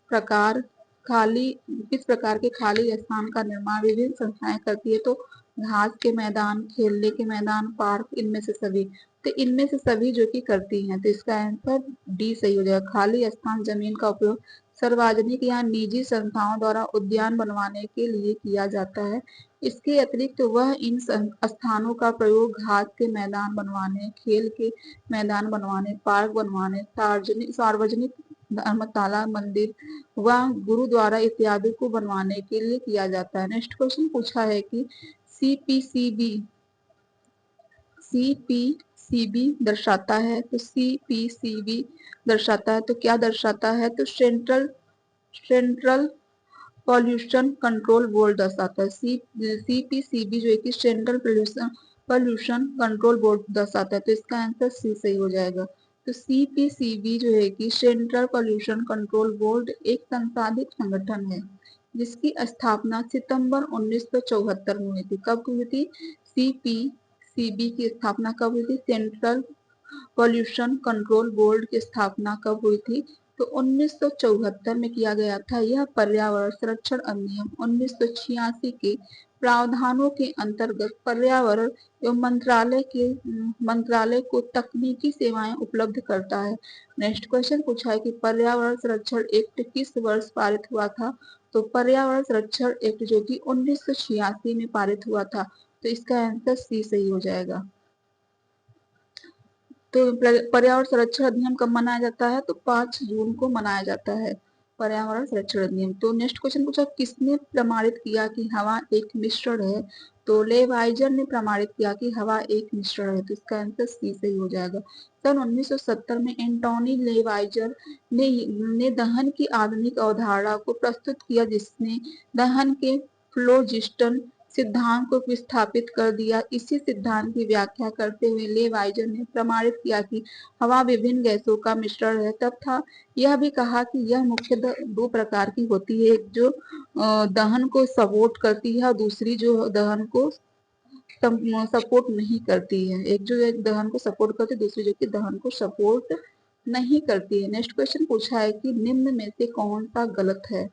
प्रकार के खाली स्थान का निर्माण विभिन्न संस्थाएं करती है, तो घास के मैदान, खेलने के मैदान, पार्क, इनमें से सभी, तो इनमें से सभी जो कि करती हैं, तो इसका आंसर डी सही हो जाएगा। खाली स्थान जमीन का उपयोग सार्वजनिक या निजी संस्थाओं द्वारा उद्यान बनवाने के लिए किया जाता है। इसके अतिरिक्त वह इन स्थानों का प्रयोग घास के मैदान बनवाने, खेल के मैदान बनवाने, पार्क बनवाने, सार्वजनिक धर्मशाला, मंदिर व गुरुद्वारा इत्यादि को बनवाने के लिए किया जाता है। नेक्स्ट क्वेश्चन पूछा है कि सीपीसीबी दर्शाता है, तो सीपीसीबी दर्शाता है तो क्या दर्शाता है, तो सेंट्रल पॉल्यूशन कंट्रोल बोर्ड दर्शाता है। सीपीसीबी जो है कि सेंट्रल पॉल्यूशन कंट्रोल बोर्ड दर्शाता है, तो इसका आंसर सी सही हो जाएगा। तो सीपीसीबी जो है कि सेंट्रल पॉल्यूशन कंट्रोल बोर्ड एक संसाधित संगठन है जिसकी स्थापना सितंबर 1974 में हुई थी। कब हुई थी, सीपीसीबी की स्थापना कब हुई थी, सेंट्रल पॉल्यूशन कंट्रोल बोर्ड की स्थापना कब हुई थी, तो 1974 में किया गया था। यह पर्यावरण संरक्षण अधिनियम 1986 के प्रावधानों के अंतर्गत पर्यावरण एवं मंत्रालय को तकनीकी सेवाएं उपलब्ध करता है। नेक्स्ट क्वेश्चन पूछा है कि पर्यावरण संरक्षण एक्ट किस वर्ष पारित हुआ था, तो पर्यावरण संरक्षण एक्ट जो कि 1986 में पारित हुआ था, तो इसका आंसर सी सही हो जाएगा। तो पर्यावरण संरक्षण अधिनियम कब मनाया जाता है, तो 5 जून को मनाया जाता है पर्यावरण संरक्षण अधिनियम। तो नेक्स्ट क्वेश्चन पूछा, किसने प्रमाणित किया कि हवा एक मिश्रण है, तो लेवाइजर ने प्रमाणित किया कि हवा एक मिश्रण है, तो इसका आंसर सी सही हो जाएगा। सन 1970 में एंटोनी लेवाइजर ने दहन की आधुनिक अवधारणा को प्रस्तुत किया जिसने दहन के फ्लोजिस्टन सिद्धांत को विस्थापित कर दिया। इसी सिद्धांत की व्याख्या करते हुए लेवाइजर ने प्रमाणित किया कि हवा विभिन्न गैसों का मिश्रण है, तथा यह भी कहा कि यह मुख्यतः दो प्रकार की होती है, एक जो दहन को सपोर्ट करती है और दूसरी जो दहन को सपोर्ट नहीं करती है। एक जो एक दहन को सपोर्ट करती है, दूसरी जो कि दहन को सपोर्ट नहीं करती है। नेक्स्ट क्वेश्चन पूछा है कि निम्न में से कौन सा गलत है।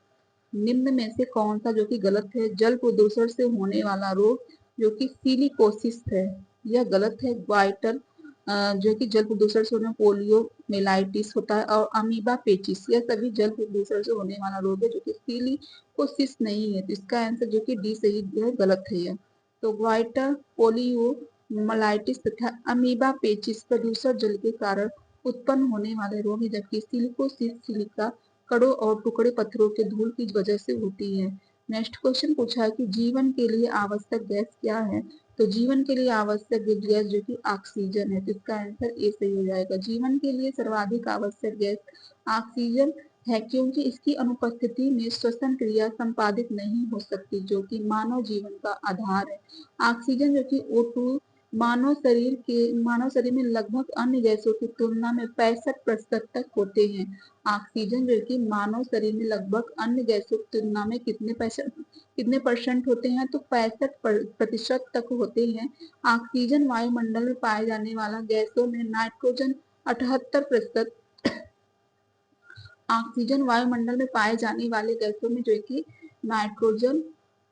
निम्न में से कौन सा जो कि गलत है। जल प्रदूषण से होने वाला रोग जो कि सिलिकोसिस है, यह गलत है। वाइटल जो कि जल प्रदूषण से होने पोलियो मेलाइटिस होता है, और अमीबा पेचिस, यह सभी जल प्रदूषण से होने वाला रोग है जो कि सिलिकोसिस नहीं है। तो इसका आंसर जो कि डी सही है, गलत है यह। तो वाइटल, पोलियो मेलाइटिस तथा अमीबा पेचिस प्रदूषण जल के कारण उत्पन्न होने वाले रोग है, जबकि सिलिकोसिस सिलिका कड़ों और टुकड़े पत्थरों के धूल की वजह से होती है। नेक्स्ट क्वेश्चन पूछा है कि जीवन के लिए आवश्यक गैस क्या है। तो जीवन के लिए आवश्यक गैस जो कि ऑक्सीजन है। तो इसका आंसर ए सही हो जाएगा। जीवन के लिए सर्वाधिक आवश्यक गैस ऑक्सीजन है, क्योंकि इसकी अनुपस्थिति में श्वसन क्रिया संपादित नहीं हो सकती, जो कि मानव जीवन का आधार है। ऑक्सीजन जो कि O2 मानव शरीर में लगभग अन्य गैसों की तुलना में 65% तक होते हैं। ऑक्सीजन जो कि मानव शरीर में लगभग अन्य गैसों की तुलना में कितने परसेंट होते हैं, तो 65% तक होते हैं। ऑक्सीजन वायुमंडल में पाए जाने वाला गैसों में नाइट्रोजन 78%, ऑक्सीजन वायुमंडल में पाए जाने वाले गैसों में जो कि नाइट्रोजन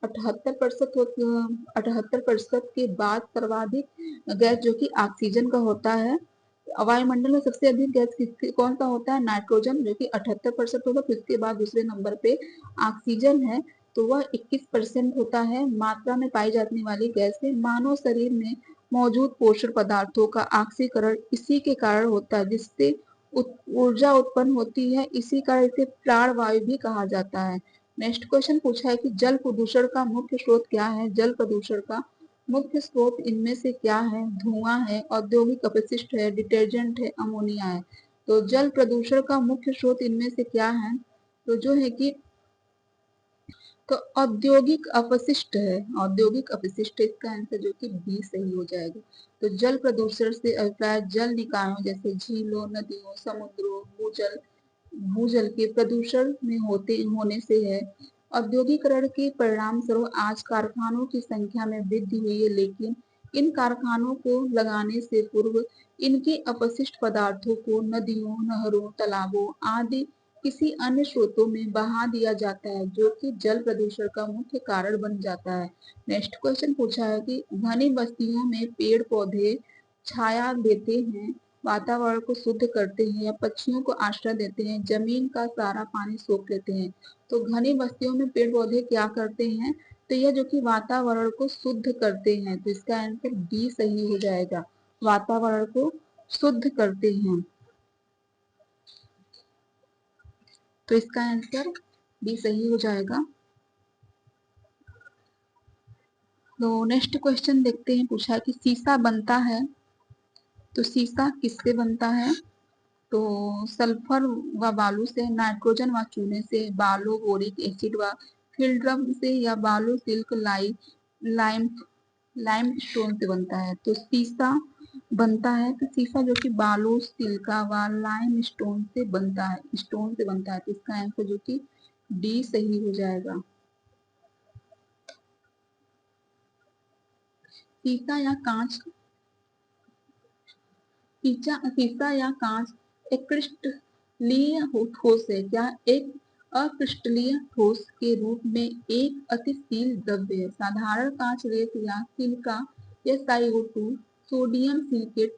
78% के बाद सर्वाधिक गैस जो कि ऑक्सीजन का होता है। वायुमंडल में सबसे अधिक गैस कौन सा होता है, नाइट्रोजन जो कि 78% होगा। फिर उसके बाद दूसरे नंबर पे ऑक्सीजन है, तो वह 21% होता है। मात्रा में पाई जाने वाली गैस है। मानव शरीर में मौजूद पोषण पदार्थों का ऑक्सीकरण इसी के कारण होता है, जिससे ऊर्जा उत्पन्न होती है। इसी कारण इसे प्राण वायु भी कहा जाता है। नेक्स्ट क्वेश्चन पूछा है कि जल प्रदूषण का मुख्य स्रोत क्या है। जल प्रदूषण का मुख्य स्रोत इनमें से क्या है। धुआं है, औद्योगिक अपशिष्ट है, डिटर्जेंट है, अमोनिया है। तो जल प्रदूषण का मुख्य स्रोत इनमें से क्या है, तो जो है कि तो औद्योगिक अपशिष्ट है। औद्योगिक अपशिष्ट इसका आंसर जो कि बी सही हो जाएगा। तो जल प्रदूषण से अभिप्राय जल निकायों जैसे झीलों, नदियों, समुद्रों, भूजल के प्रदूषण में होने से है। औद्योगिकरण के परिणाम स्वरूप आज कारखानों की संख्या में वृद्धि हुई है, लेकिन इन कारखानों को लगाने से पूर्व इनके अपशिष्ट पदार्थों को नदियों, नहरों, तालाबों आदि किसी अन्य स्रोतों में बहा दिया जाता है, जो कि जल प्रदूषण का मुख्य कारण बन जाता है। नेक्स्ट क्वेश्चन पूछा है कि घनी बस्तियों में पेड़ पौधे छाया देते हैं, वातावरण को शुद्ध करते हैं, या पक्षियों को आश्रय देते हैं, जमीन का सारा पानी सोख लेते हैं। तो घनी बस्तियों में पेड़ पौधे क्या करते हैं, तो यह जो कि वातावरण को शुद्ध करते हैं। तो इसका आंसर डी सही हो जाएगा। वातावरण को शुद्ध करते हैं, तो इसका आंसर बी सही हो जाएगा। तो नेक्स्ट क्वेश्चन देखते हैं। पूछा है कि शीशा बनता है, तो शीशा किससे बनता है। तो सल्फर व बालू से, नाइट्रोजन व चूने से, बालू बोरिक एसिड व फिल्ड्रम से, या बालू सिल्क लाइम लाइम स्टोन से बनता है। तो शीशा बनता है, तो शीशा जो कि बालू सिल्का व लाइम स्टोन से बनता है। तो इसका आंसर जो कि डी सही हो जाएगा। शीशा या कांच शीशा या कांच एक क्रिस्टलीय ठोस है। क्या एक अक्रिस्टलीय ठोस के रूप में एक अतिशील द्रव्य है। साधारण कांच, रेत या सिलिका या SiO2, sodium silicate,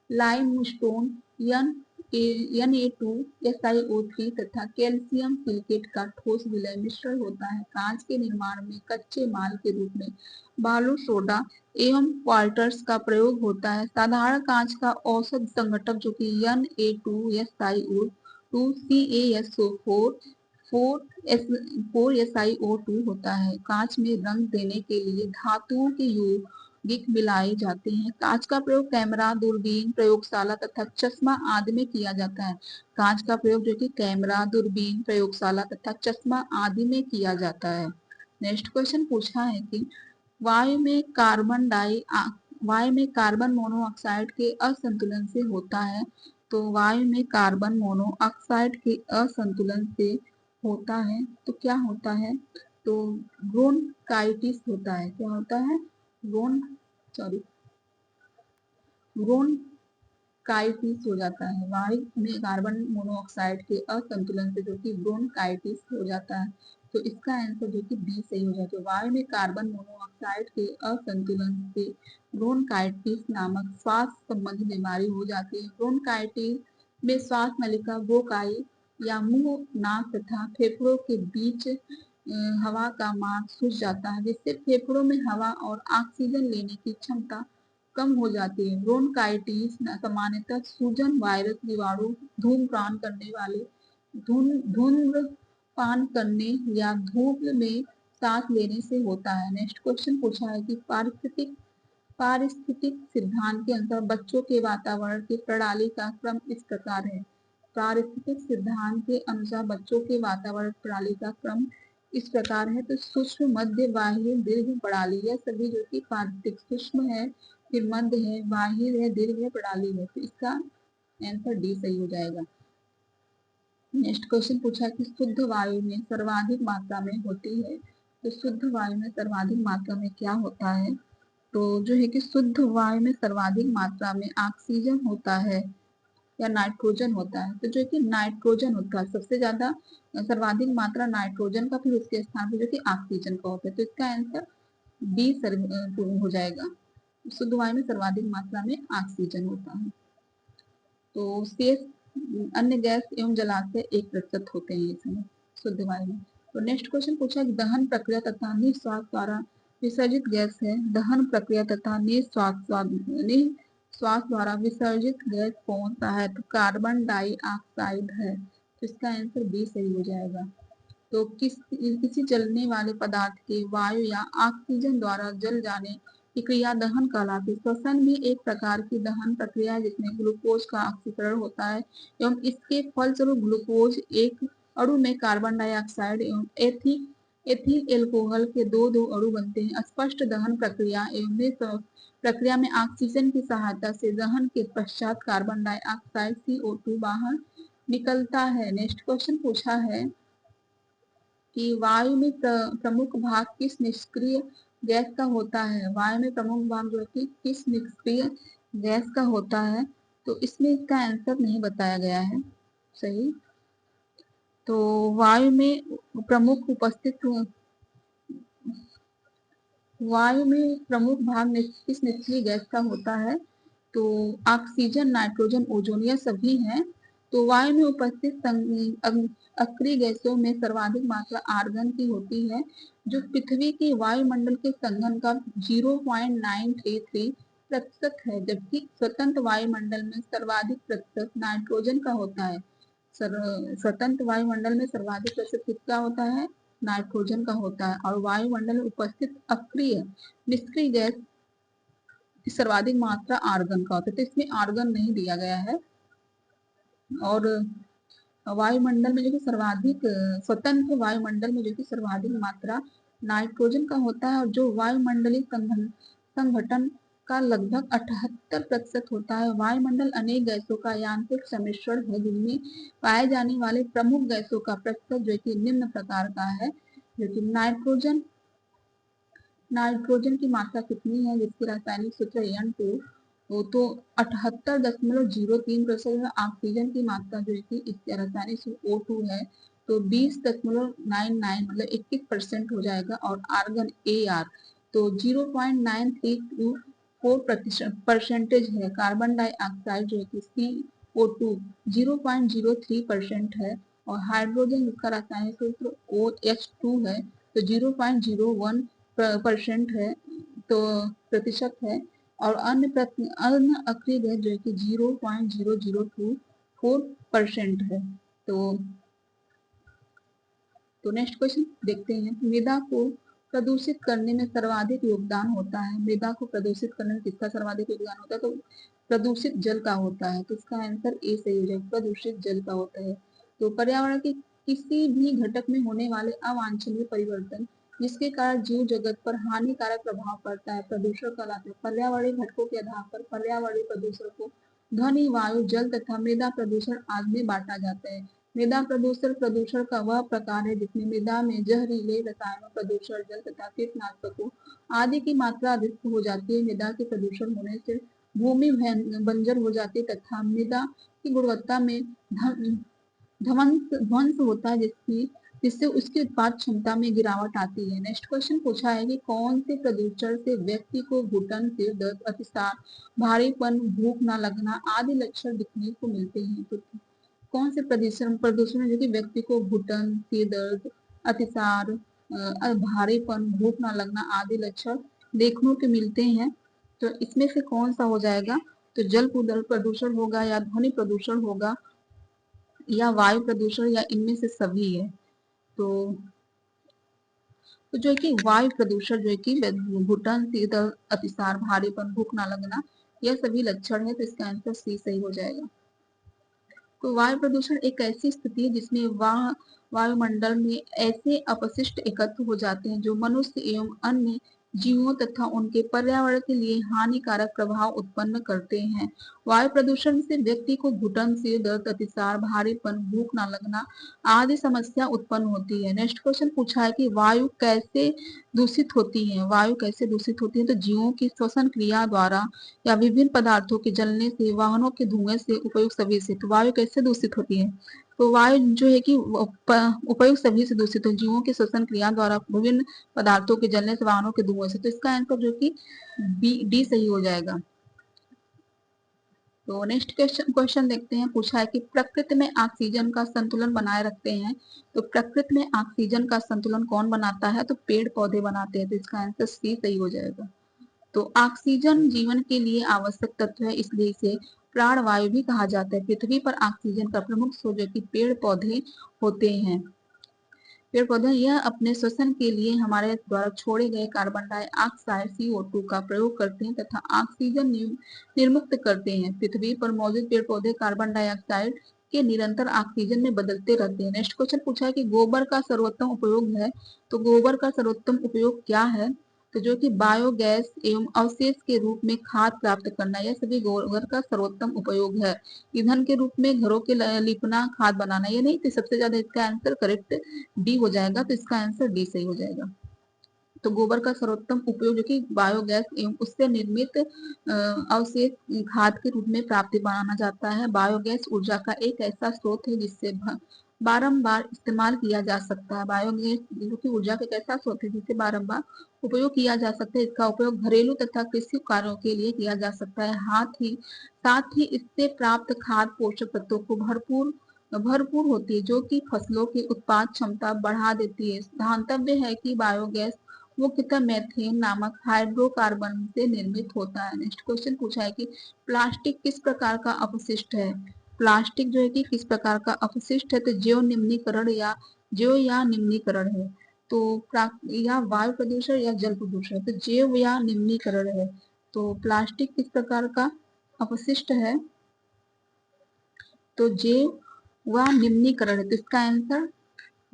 limestone, Na2 या SiO3 तथा कैल्शियम सिलिकेट का ठोस विलय मिश्रण होता है। कांच के निर्माण में कच्चे माल के रूप में बालू, सोडा एवं क्वार्टर्स का प्रयोग होता है। साधारण कांच का औसत संघटक जो कि Na2 या SiO2 CaSO4 4SiO2 होता है। कांच में रंग देने के लिए धातुओं के यौगिक मिलाए जाते हैं। कांच का प्रयोग कैमरा, दूरबीन, प्रयोगशाला तथा चश्मा आदि में किया जाता है। कांच का प्रयोग जो कि कैमरा, दूरबीन, प्रयोगशाला तथा चश्मा आदि में किया जाता है। नेक्स्ट क्वेश्चन पूछा है कि वायु में वायु में कार्बन मोनोऑक्साइड के असंतुलन से होता है। तो वायु में कार्बन मोनोऑक्साइड के असंतुलन से होता है तो क्या होता है? तो ब्रोंकाइटिस होता है। क्या होता है? ब्रोन सॉरी ब्रोंकाइटिस हो जाता है। वायु में कार्बन मोनोऑक्साइड के असंतुलन से जो कि ब्रोंकाइटिस हो जाता है। तो इसका आंसर जो कि बी सही हो जाता है। वायु में कार्बन मोनोऑक्साइड के असंतुलन से ब्रोंकाइटिस नामक श्वास संबंधी बीमारी हो जाती है। ब्रोंकाइटिस में श्वास नलिका ब्रोंकाई या मुंह, नाक तथा फेफड़ों के बीच हवा का मार्ग सूज जाता है, जिससे फेफड़ों में हवा और ऑक्सीजन लेने की क्षमता कम हो जाती है। ब्रोंकाइटिस सामान्यतः सूजन, वायरस, जीवाणु, धूम्रपान करने वाले धूम्रपान करने या धूप में सांस लेने से होता है। नेक्स्ट क्वेश्चन पूछा है कि पारिस्थितिक सिद्धांत के अनुसार बच्चों के वातावरण की प्रणाली का क्रम इस प्रकार है। पारिस्थितिक सिद्धांत के अनुसार बच्चों के वातावरण प्रणाली का क्रम इस प्रकार है। तो सूक्ष्म, मध्य, बाह्य, दीर्घ प्रणाली, यह सभी जो कि पारिस्थितिक सूक्ष्म है, फिर मध्य है, बाह्य है, दीर्घ है, प्रणाली है। तो इसका आंसर डी सही हो जाएगा। नेक्स्ट क्वेश्चन पूछा कि शुद्ध वायु में सर्वाधिक मात्रा में होती है। तो शुद्ध वायु में सर्वाधिक मात्रा में क्या होता है? तो जो है कि शुद्ध वायु में सर्वाधिक मात्रा में ऑक्सीजन होता है या नाइट्रोजन होता है। तो जो कि नाइट्रोजन होता है, सबसे ज्यादा सर्वाधिक मात्रा नाइट्रोजन का, फिर उसके स्थान पर जो कि ऑक्सीजन का होता है। तो इसका आंसर बी हो जाएगा। शुद्ध वायु में सर्वाधिक मात्रा में ऑक्सीजन होता है। तो शेष अन्य गैस एवं जलाशय 1% होते हैं इसमें शुद्ध वायु में। तो नेक्स्ट क्वेश्चन पूछा कि दहन प्रक्रिया तथा निःश्वास द्वारा विसर्जित गैस है। दहन प्रक्रिया तथा निःश्वास द्वारा विसर्जित गैस कौन सा है? तो कार्बन डाइऑक्साइड है। तो इसका आंसर बी सही हो जाएगा। तो किसी जलने वाले पदार्थ के वायु या ऑक्सीजन द्वारा जल जाने की क्रिया दहन कहलाती है। श्वसन भी एक प्रकार की दहन प्रक्रिया है जिसमें ग्लूकोज का ऑक्सीकरण होता है एवं इसके फलस्वरूप ग्लूकोज एक अणु में कार्बन डाइऑक्साइड एवं एथिल एल्कोहल के दो अणु बनते हैं। स्पष्ट दहन प्रक्रिया एवं प्रक्रिया में ऑक्सीजन की सहायता से दहन के पश्चात कार्बन डाइऑक्साइड CO2 बाहर निकलता है। नेक्स्ट क्वेश्चन पूछा है कि वायु में प्रमुख भाग किस निष्क्रिय गैस का होता है? वायु में प्रमुख भाग जो कि किस निष्क्रिय गैस का होता है? तो इसमें इसका आंसर नहीं बताया गया है सही। तो वायु में प्रमुख भाग किस निष्क्रिय गैस का होता है? तो ऑक्सीजन, नाइट्रोजन, ओजोन, यह सभी हैं। तो वायु में उपस्थित अक्रिय गैसों में सर्वाधिक मात्रा आर्गन की होती है, जो पृथ्वी के वायुमंडल के संघन का 0.933% है, जबकि स्वतंत्र वायुमंडल में सर्वाधिक प्रतिशत नाइट्रोजन का होता है। स्वतंत्र वायुमंडल में सर्वाधिक प्रतिशत किसका होता है? नाइट्रोजन का होता है। और वायुमंडल में उपस्थित अक्रिय निष्क्रिय गैस सर्वाधिक मात्रा आर्गन का होता है। तो इसमें आर्गन नहीं दिया गया है। और वायुमंडल में जो कि सर्वाधिक स्वतंत्र वायुमंडल में जो कि सर्वाधिक मात्रा नाइट्रोजन का होता है, और जो वायुमंडलीय संघटन का लगभग 78% होता है। वायुमंडल अनेक गैसों का यांत्रिक सम्मिश्रण है, जिनमें पाए जाने वाले प्रमुख गैसों का प्रतिशत जो कि निम्न प्रकार का है। जो कि नाइट्रोजन की मात्रा कितनी है, जिसकी रासायनिक सूत्र N2, वो तो 78.03% है। ऑक्सीजन की मात्रा जो है कि इसका रासायनिक सूत्र O2 है, तो 20.99 मतलब 21% हो जाएगा। और आर्गन AR तो 0.9324% है। कार्बन डाइऑक्साइड जो है कि CO2 0.03% है। और हाइड्रोजन जिसका रासायनिक सूत्र OH2 है, तो 0.01% है, तो प्रतिशत है। और अन्य अक्रिय गैस जो है कि 0.0024% है। तो नेक्स्ट क्वेश्चन देखते हैं। मृदा को प्रदूषित करने में सर्वाधिक योगदान होता है। मृदा को प्रदूषित करने में किसका सर्वाधिक योगदान होता है? तो प्रदूषित जल का होता है। तो इसका आंसर ए सही हो जाएगा, प्रदूषित जल का होता है। तो पर्यावरण के किसी भी घटक में होने वाले अवांछनीय परिवर्तन जिसके कारण जीव जगत पर हानिकारक प्रभाव पड़ता है, प्रदूषण कहलाता है। पर्यावरणीय घटकों के आधार पर पर्यावरणीय प्रदूषण को ध्वनि, वायु, जल तथा मृदा प्रदूषण आदि में बांटा जाता है। मृदा प्रदूषण प्रदूषण का वह प्रकार है जिसमें मृदा में जहरीले रसायनों, प्रदूषण जल तथा कीटनाशकों आदि की मात्रा अधिक हो जाती है। मृदा के प्रदूषण होने से भूमि बंजर हो जाती है तथा मृदा की गुणवत्ता में ध्वंस होता है, जिससे उसकी उत्पाद क्षमता में गिरावट आती है। नेक्स्ट क्वेश्चन पूछा है कि कौन से प्रदूषण से व्यक्ति को घुटन, सिर दर्द, अतिसार, भारीपन, भूख न लगना आदि लक्षण दिखने को मिलते हैं? तो कौन से प्रदूषण प्रदूषण है जो कि व्यक्ति को घुटन, सिर दर्द, अतिसार, भारीपन, भूख न लगना आदि लक्षण देखने को मिलते हैं? तो इसमें से कौन सा हो जाएगा? तो जल प्रदूषण होगा, या ध्वनि प्रदूषण होगा, या वायु प्रदूषण, या इनमें से सभी है? तो जो है कि वायु प्रदूषण जो है कि घुटन, सिर दर्द, अतिसार, भारीपन, भूख न लगना, यह सभी लक्षण है। तो इसका आंसर सी सही हो जाएगा। तो वायु प्रदूषण एक ऐसी स्थिति है जिसमें वायुमंडल में ऐसे अपशिष्ट एकत्र हो जाते हैं जो मनुष्य एवं अन्य जीवों तथा उनके पर्यावरण के लिए हानिकारक प्रभाव उत्पन्न करते हैं। वायु प्रदूषण से व्यक्ति को घुटन, सिर दर्द, अतिसार, भारीपन, भूख न लगना आदि समस्या उत्पन्न होती है। नेक्स्ट क्वेश्चन पूछा है कि वायु कैसे दूषित होती है? वायु कैसे दूषित होती है? तो जीवों की श्वसन क्रिया द्वारा, या विभिन्न पदार्थों के जलने से, वाहनों के धुएं से, उपयुक्त सभी से। तो वायु कैसे दूषित होती है? तो वायु जो है कि उपयुक्त सभी से दूषित है, जीवों की श्वसन क्रिया द्वारा, विभिन्न पदार्थों के जलने से, वाहनों के धुएं से। तो इसका आंसर जो कि डी सही हो जाएगा। तो नेक्स्ट क्वेश्चन देखते हैं। पूछा है कि प्रकृति में ऑक्सीजन का संतुलन बनाए रखते हैं। तो प्रकृति में ऑक्सीजन का संतुलन कौन बनाता है? तो पेड़ पौधे बनाते हैं। तो इसका आंसर सी सही हो जाएगा। तो ऑक्सीजन जीवन के लिए आवश्यक तत्व है, इसलिए इसे प्राणवायु भी कहा जाता है। पृथ्वी पर ऑक्सीजन का प्रमुख स्रोत जो कि पेड़ पौधे होते हैं। पेड़ पौधे यह अपने श्वसन के लिए हमारे द्वारा छोड़े गए कार्बन डाइऑक्साइड CO2 का प्रयोग करते हैं तथा ऑक्सीजन निर्मुक्त करते हैं। पृथ्वी पर मौजूद पेड़ पौधे कार्बन डाइऑक्साइड के निरंतर ऑक्सीजन में बदलते रहते हैं। नेक्स्ट क्वेश्चन पूछा है कि गोबर का सर्वोत्तम उपयोग है। तो गोबर का सर्वोत्तम उपयोग क्या है? तो जो कि बायोगैस एवं अवशेष के रूप में खाद प्राप्त करना, यह सभी गोबर का सर्वोत्तम उपयोग है। ईंधन के रूप में घरों के लिपना, खाद बनाना, ये नहीं। तो सबसे ज्यादा इसका आंसर करेक्ट डी हो जाएगा। तो इसका आंसर डी सही हो जाएगा। तो गोबर का सर्वोत्तम उपयोग जो कि बायोगैस एवं उससे निर्मित अवशेष खाद के रूप में प्राप्ति बनाना जाता है। बायोगैस ऊर्जा का एक ऐसा स्रोत है जिससे बारंबार इस्तेमाल किया जा सकता है। बायोगैस जो कि ऊर्जा का एक ऐसा स्रोत है जिससे बारंबार उपयोग किया जा सकता है। इसका उपयोग घरेलू तथा कृषि कार्यों के लिए किया जा सकता है। साथ ही इससे प्राप्त खाद पोषक तत्वों को भरपूर होती है, जो कि फसलों की उत्पाद क्षमता बढ़ा देती है। ध्यातव्य है कि बायोगैस मुख्यतः मेथेन नामक हाइड्रोकार्बन से निर्मित होता है। नेक्स्ट क्वेश्चन पूछा है कि प्लास्टिक किस प्रकार का अपशिष्ट है? प्लास्टिक जो है कि किस प्रकार का अपशिष्ट है? तो जैव या निम्नीकरण है। तो या वायु प्रदूषण या जल प्रदूषण, तो जैव या निम्नीकरण है। तो प्लास्टिक किस प्रकार का अपशिष्ट है? तो जैव व निम्नीकरण है। तो इसका आंसर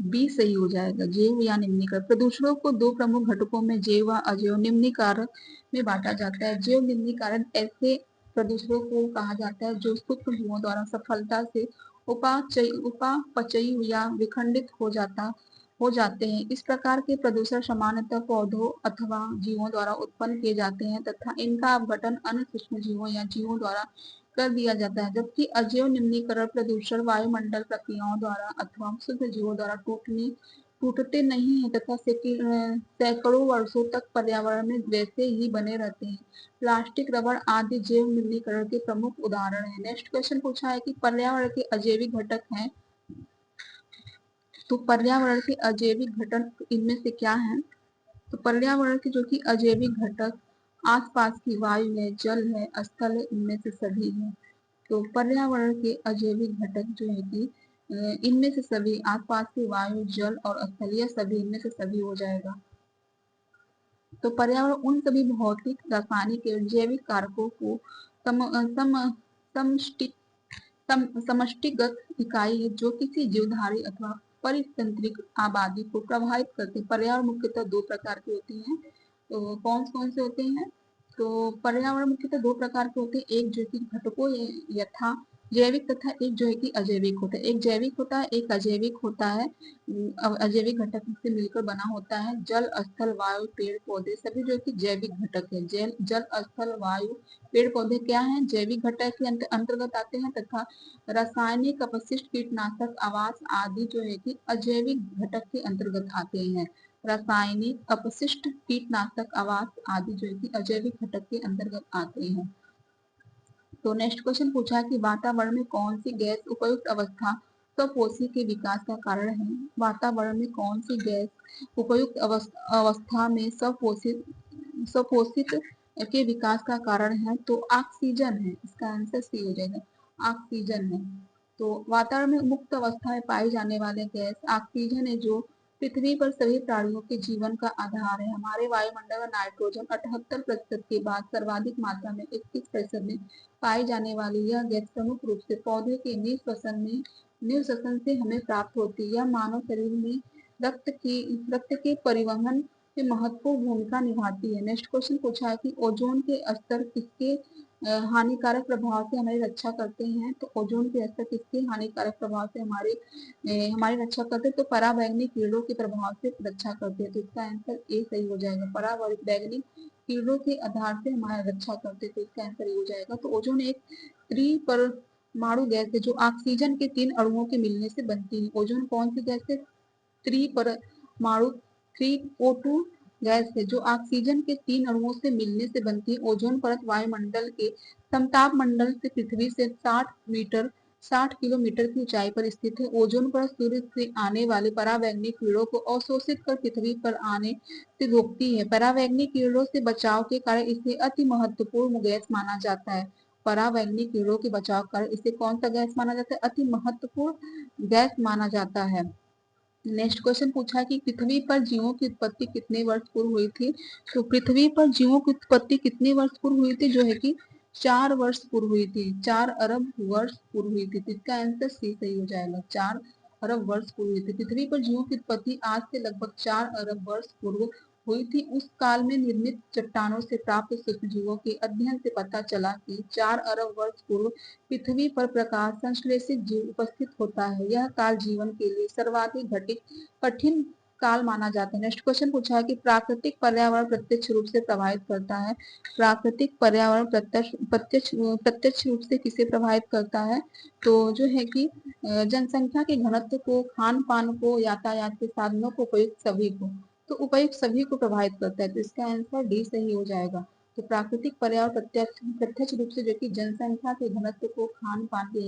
बी सही हो जाएगा, जैव या निम्नीकरण। प्रदूषणों को दो प्रमुख घटकों में जैव व अजैव निम्नीकारक में बांटा जाता है। जैव निम्नीकारक ऐसे प्रदूषणों को कहा जाता है जो सूक्ष्म जीवों द्वारा सफलता से उपापचयी या विखंडित हो जाते हैं। इस प्रकार के प्रदूषण सामान्यतः पौधों अथवा जीवों द्वारा उत्पन्न किए जाते हैं तथा इनका अपघटन अन्य सूक्ष्म जीवों या जीवों द्वारा कर दिया जाता है। जबकि अजैव निम्नीकरण प्रदूषण वायुमंडल प्रक्रियाओं द्वारा अथवा शुद्ध जीवों द्वारा टूटते नहीं है तथा सैकड़ों वर्षों तक पर्यावरण में वैसे ही बने रहते हैं। प्लास्टिक, रबड़ आदि जैव निम्नीकरण के प्रमुख उदाहरण है। नेक्स्ट क्वेश्चन पूछा है कि पर्यावरण के अजैविक घटक हैं। तो पर्यावरण के अजैविक घटक इनमें से क्या है? तो पर्यावरण के जो कि अजैविक घटक आसपास की वायु है, जल है, स्थल है, इनमें से सभी है। तो पर्यावरण के अजैविक घटक जो है कि इनमें से सभी आसपास की वायु, जल और स्थल, यह सभी इनमें से सभी हो जाएगा। तो पर्यावरण उन सभी भौतिक, रासायनिक एवं जैविक कारकों को समष्टिगत इकाई है जो किसी जीवधारी अथवा परितंत्रिक आबादी को प्रभावित करते हैं। पर्यावरण मुख्यतः दो प्रकार के होते हैं, तो कौन कौन से होते हैं? तो पर्यावरण मुख्यतः दो प्रकार के होते हैं, एक जो कि घटकों यथा जैविक तथा एक जो है कि अजैविक होता है। एक जैविक होता है, एक अजैविक होता है। अजैविक घटक से मिलकर बना होता है। जल, स्थल, वायु, पेड़ पौधे सभी जो कि जैविक घटक है। जल, स्थल, वायु, पेड़ पौधे क्या हैं? जैविक घटक के अंतर्गत आते हैं तथा रासायनिक अपशिष्ट, कीटनाशक, आवास आदि जो है कि अजैविक घटक के अंतर्गत आते हैं। रासायनिक अपशिष्ट, कीटनाशक, आवास आदि जो है कि अजैविक घटक के अंतर्गत आते हैं। तो नेक्स्ट क्वेश्चन पूछा कि वातावरण में कौन सी गैस उपयुक्त अवस्था स्वपोषी के विकास का कारण है? वातावरण में कौन सी गैस उपयुक्त अवस्था में स्वपोषित के विकास का कारण है? तो ऑक्सीजन है। इसका आंसर सी हो जाएगा, ऑक्सीजन है। तो वातावरण में मुक्त अवस्था में पाई जाने वाले गैस ऑक्सीजन है, जो पृथ्वी पर सभी प्राणियों के जीवन का आधार है। हमारे वायुमंडल में नाइट्रोजन 78% के बाद सर्वाधिक मात्रा में 21% में पाई जाने वाली यह गैस प्रमुख रूप से पौधे के निःश्वसन से हमें प्राप्त होती है। यह मानव शरीर में रक्त के परिवहन में महत्वपूर्ण भूमिका निभाती है। नेक्स्ट क्वेश्चन पूछा है कि ओजोन के स्तर किसके हानिकारक प्रभाव से हमारी रक्षा करते हैं? तो ओजोन के स्तर किसके हानिकारक प्रभाव से हमारी रक्षा करते हैं? तो पराबैंगनी किरणों के प्रभाव से रक्षा करते हैं। तो इसका आंसर ए सही हो जाएगा, पराबैंगनी किरणों के आधार से हमारा रक्षा करते, तो इसका आंसर ये हो जाएगा। तो ओजोन एक त्रिपरमाणु गैस है जो ऑक्सीजन के 3 अणुओं के मिलने से बनती है। ओजोन कौन सी गैस है? त्रिपरमाणु 3O2 गैस है जो ऑक्सीजन के 3 अणुओं से मिलने से बनती है। ओजोन परत वायुमंडल के समताप मंडल से पृथ्वी से 60 किलोमीटर की ऊंचाई पर स्थित है। ओजोन परत सूर्य से आने वाले पराबैंगनी किरणों को अवशोषित कर पृथ्वी पर आने से रोकती है। पराबैंगनी किरणों से बचाव के कारण इसे अति महत्वपूर्ण गैस माना जाता है। पराबैंगनी किरणों के बचाव के कारण इसे कौन सा गैस माना जाता है? अति महत्वपूर्ण गैस माना जाता है। नेक्स्ट क्वेश्चन पूछा कि पृथ्वी पर जीवों की उत्पत्ति कितने वर्ष पूर्व हुई थी? तो पृथ्वी पर जीवों की उत्पत्ति कितने वर्ष पूर्व हुई थी? जो है कि 4 वर्ष पूर्व हुई थी, 4 अरब वर्ष पूर्व हुई थी। तो इसका आंसर सी सही हो जाएगा, 4 अरब वर्ष पूर्व हुई थी। पृथ्वी पर जीवों की उत्पत्ति आज से लगभग 4 अरब वर्ष पूर्व हुई थी। उस काल में निर्मित चट्टानों से प्राप्त सूक्ष्म जीवों के अध्ययन से पता चला कि 4 अरब वर्ष पूर्व पृथ्वी पर प्रकाश संश्लेषित जीव उपस्थित होता है। यह काल जीवन के लिए सर्वाधिक कठिन काल माना जाता है। नेक्स्ट क्वेश्चन पूछा है कि प्राकृतिक पर्यावरण प्रत्यक्ष रूप से प्रभावित करता है। प्राकृतिक पर्यावरण प्रत्यक्ष रूप से किसे प्रभावित करता है? तो जो है कि जनसंख्या के घनत्व को, खान पान को, यातायात के साधनों को, उपयुक्त सभी को। तो उपयुक्त सभी को प्रभावित करता है, तो इसका आंसर डी सही हो जाएगा। तो प्राकृतिक पर्यावरण प्रत्यक्ष रूप से जो कि जनसंख्या के घनत्व को, खान पान के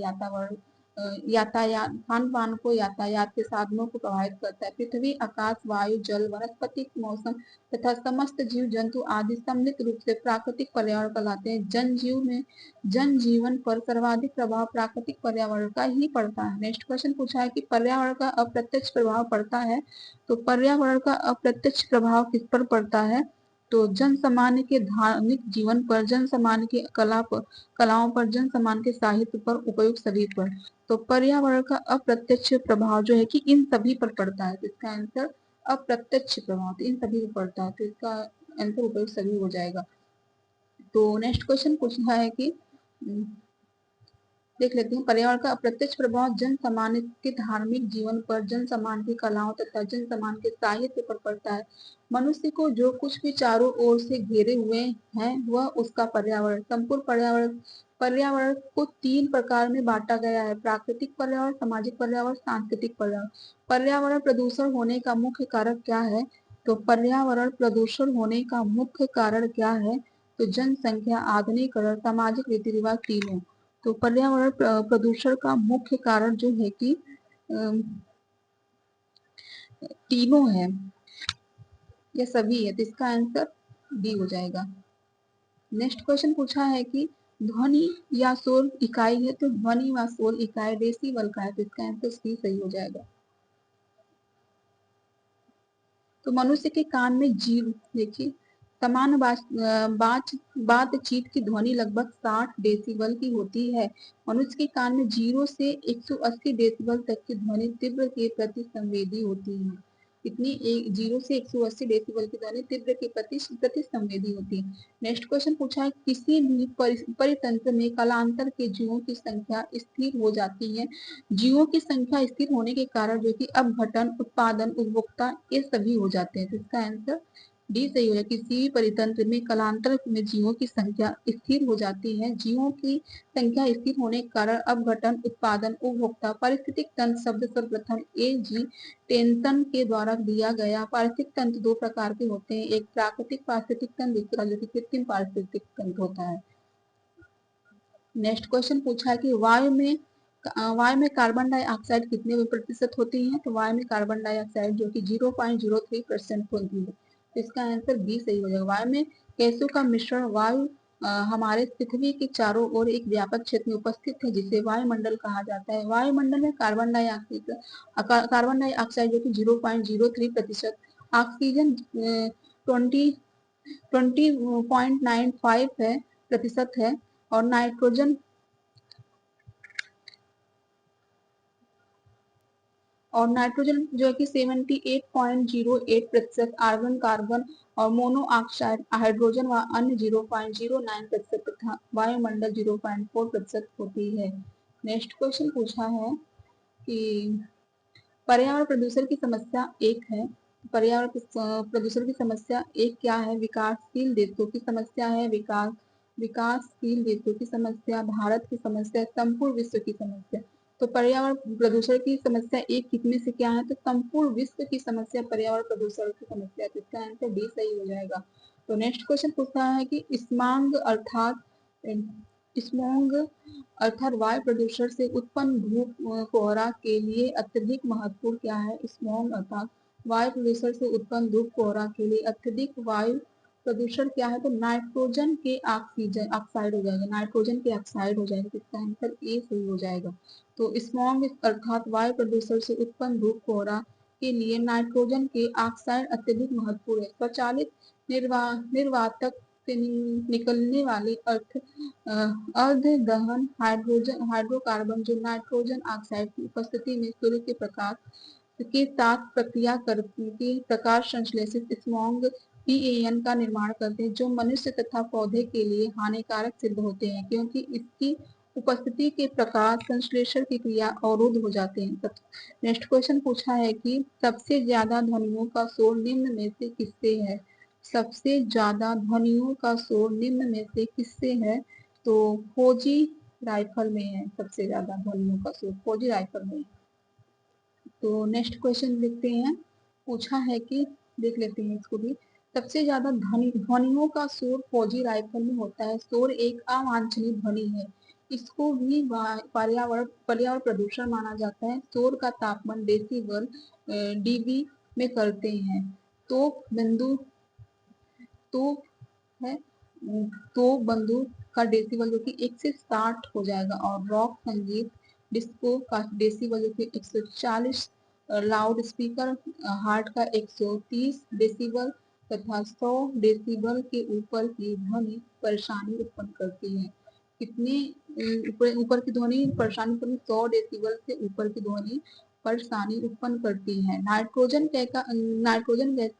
यातायात खान पान को, यातायात के साधनों को प्रभावित करता है। पृथ्वी, आकाश, वायु, जल, वनस्पति, मौसम तथा समस्त जीव जंतु आदि सम्मिलित रूप से प्राकृतिक पर्यावरण कहलाते हैं। जनजीवन पर सर्वाधिक प्रभाव प्राकृतिक पर्यावरण का ही पड़ता है। नेक्स्ट क्वेश्चन पूछा है कि पर्यावरण का अप्रत्यक्ष प्रभाव पड़ता है। तो पर्यावरण का अप्रत्यक्ष प्रभाव किस पर पड़ता है? तो जन सामान्य के धार्मिक जीवन पर, जन सामान्य की कलाओं पर, जन सामान्य के साहित्य पर, उपयुक्त सभी पर। तो पर्यावरण का अप्रत्यक्ष प्रभाव जो है कि इन सभी पर पड़ता है। तो इसका आंसर अप्रत्यक्ष प्रभाव तो इन सभी पर पड़ता है, तो इसका आंसर उपयुक्त सभी हो जाएगा। तो नेक्स्ट क्वेश्चन पूछना है कि देख लेते हैं, पर्यावरण का अप्रत्यक्ष प्रभाव जन सामान्य के धार्मिक जीवन पर, जन सामान्य की कलाओं तथा जन सामान्य के साहित्य पर पड़ता है। मनुष्य को जो कुछ भी चारों ओर से घेरे हुए हैं वह उसका पर्यावरण। संपूर्ण पर्यावरण को 3 प्रकार में बांटा गया है: प्राकृतिक पर्यावरण, सामाजिक पर्यावरण, सांस्कृतिक पर्यावरण। पर्यावरण प्रदूषण होने का मुख्य कारक क्या है? तो पर्यावरण प्रदूषण होने का मुख्य कारण क्या है? तो जनसंख्या, आधुनिकीकरण, सामाजिक रीति रिवाज, तीनों। तो पर्यावरण प्रदूषण का मुख्य कारण जो है कि तीनों है, ये सभी है, तो इसका आंसर डी हो जाएगा। नेक्स्ट क्वेश्चन पूछा है कि ध्वनि या शोर इकाई है, तो ध्वनि व शोर इकाई डेसिबल का है, तो इसका आंसर सी सही हो जाएगा। तो मनुष्य के कान में जीव, देखिए सामान्य बातचीत की ध्वनि लगभग 60 डेसिबल की होती है। मनुष्य के कान में 0 से 180 डेसिबल तक की ध्वनि तीव्र के प्रति संवेदी होती है। कितनी? 0 से 180 डेसिबल की ध्वनि तीव्र के प्रति संवेदी होती है। नेक्स्ट क्वेश्चन पूछा है, किसी भी परितंत्र में कालांतर के जीवों की संख्या स्थिर हो जाती है। जीवों की संख्या स्थिर होने के कारण जो कि अपघटन, उत्पादन, उपभोक्ता ये सभी हो जाते हैं। तो इसका आंसर डी सही हो जाएगा। किसी भी परितंत्र में कालांतर में जीवों की संख्या स्थिर हो जाती है। जीवों की संख्या स्थिर होने के कारण अपघटन, उत्पादन, उपभोक्ता। पारिस्थितिक तंत्र शब्द सर्वप्रथम ए जी टेंसन के द्वारा दिया गया। पारिस्थितिक तंत्र दो प्रकार के होते हैं, एक प्राकृतिक पारिस्थितिक तंत्र, दूसरा जो कि कृत्रिम पारिस्थितिक तंत्र होता है। नेक्स्ट क्वेश्चन पूछा है कि वायु में कार्बन डाइऑक्साइड कितने प्रतिशत होती है। तो वायु में कार्बन डाइऑक्साइड जो कि 0.03% होती है। तो इसका आंसर बी सही हो जाएगा। वायु में गैसों का मिश्रण वायु हमारे पृथ्वी के चारों ओर एक व्यापक क्षेत्र में उपस्थित है, जिसे वायुमंडल कहा जाता है। वायुमंडल में कार्बन डाइऑक्साइड जो कि 0.03%, ऑक्सीजन 20.95 है प्रतिशत है, और नाइट्रोजन जो है कि 78.08%, आर्गन, कार्बन और मोनोऑक्साइड, हाइड्रोजन व अन्य 0.09% तथा वायुमंडल 0.4% होती है। नेक्स्ट क्वेश्चन पूछा है कि पर्यावरण प्रदूषण की समस्या एक है। पर्यावरण प्रदूषण की समस्या एक क्या है? विकासशील देशों की समस्या है। विकासशील देशों की समस्या, भारत की समस्या, संपूर्ण विश्व की समस्या। तो पर्यावरण प्रदूषण की समस्या एक कितने से क्या है? तो संपूर्ण विश्व की समस्या पर्यावरण प्रदूषण की समस्या। तो इसका आंसर डी सही हो जाएगा। तो नेक्स्ट क्वेश्चन पूछता है कि स्मॉग अर्थात वायु प्रदूषण से उत्पन्न धूप कोहरा के लिए अत्यधिक महत्वपूर्ण क्या है? स्मॉग अर्थात वायु प्रदूषण से उत्पन्न धूप कोहरा के लिए अत्यधिक वायु प्रदूषण क्या है? तो नाइट्रोजन के ऑक्साइड हो जाएगा। नाइट्रोजन के ऑक्साइड हो जाएगा। इसका आंसर ए सही हो जाएगा। तो स्मॉग अर्थात वायु प्रदूषण से उत्पन्न धूप कोहरा के लिए नाइट्रोजन के ऑक्साइड अत्यधिक महत्वपूर्ण है। स्वचालित निर्वातक से निकलने वाले अर्ध दहन हाइड्रोकार्बन जो नाइट्रोजन ऑक्साइड की उपस्थिति में सूर्य के प्रकाश के साथ प्रक्रिया करके प्रकाश संश्लेषित स्मॉग पीएएन का निर्माण करते हैं, जो मनुष्य तथा पौधे के लिए हानिकारक सिद्ध होते हैं, क्योंकि इसकी उपस्थिति के प्रकाश संश्लेषण की क्रिया अवरुद्ध हो जाते हैं। नेक्स्ट क्वेश्चन पूछा है कि सबसे ज्यादा ध्वनियों का शोर निम्न में से किससे है? सबसे ज्यादा ध्वनियों का शोर निम्न में से किससे है? तो फौजी राइफल में है। सबसे ज्यादा ध्वनियों का शोर फौजी राइफल में है। तो नेक्स्ट क्वेश्चन देखते हैं। पूछा है कि देख लेते हैं इसको भी। सबसे ज्यादा ध्वनियों का शोर फौजी राइफल में होता है। शोर एक अवांछनीय ध्वनि है, इसको भी पर्यावरण प्रदूषण माना जाता है। शोर का तापमान डेसिबल डीबी में करते हैं। तोप बंदूक तोप है तो बंदूक का डेसिबल जो कि 1 से 60 हो जाएगा, और रॉक संगीत डिस्को का डेसिबल जो कि 140, लाउड स्पीकर हार्ट का 130 डेसिबल तथा 100 डेसिबल के ऊपर की ध्वनि परेशानी उत्पन्न करती है। कितनी ऊपर की ध्वनि परेशानी उत्पन्न? 100 डेसिबल से ऊपर की ध्वनि परेशानी उत्पन्न करती है। नाइट्रोजन गैस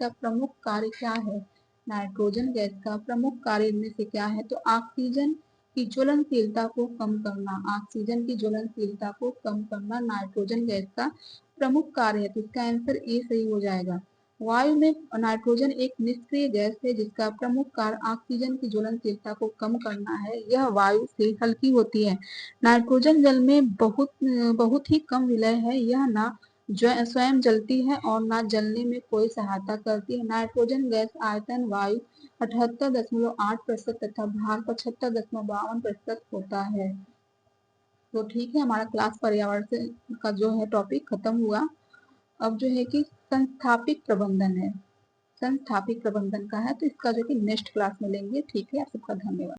का प्रमुख कार्य क्या है? नाइट्रोजन गैस का प्रमुख कार्य इनमें से क्या है? तो ऑक्सीजन की ज्वलनशीलता को कम करना। ऑक्सीजन की ज्वलनशीलता को कम करना नाइट्रोजन गैस का प्रमुख कार्य है। तो इसका आंसर ए सही हो जाएगा। वायु में नाइट्रोजन एक निष्क्रिय गैस है, जिसका प्रमुख कार्य ऑक्सीजन की ज्वलनशीलता को कम करना है। यह वायु से हल्की होती है। नाइट्रोजन जल में बहुत ही कम विलय है। यह ना स्वयं जलती है और ना जलने में कोई सहायता करती है। नाइट्रोजन गैस आयतन वायु 78.8% तथा भार 75.52% होता है। तो ठीक है, हमारा क्लास पर्यावरण से का जो है टॉपिक खत्म हुआ। अब जो है कि संस्थापिक प्रबंधन है। संस्थापिक प्रबंधन का है, तो इसका जो कि नेक्स्ट क्लास में लेंगे। ठीक है, आप सबका धन्यवाद।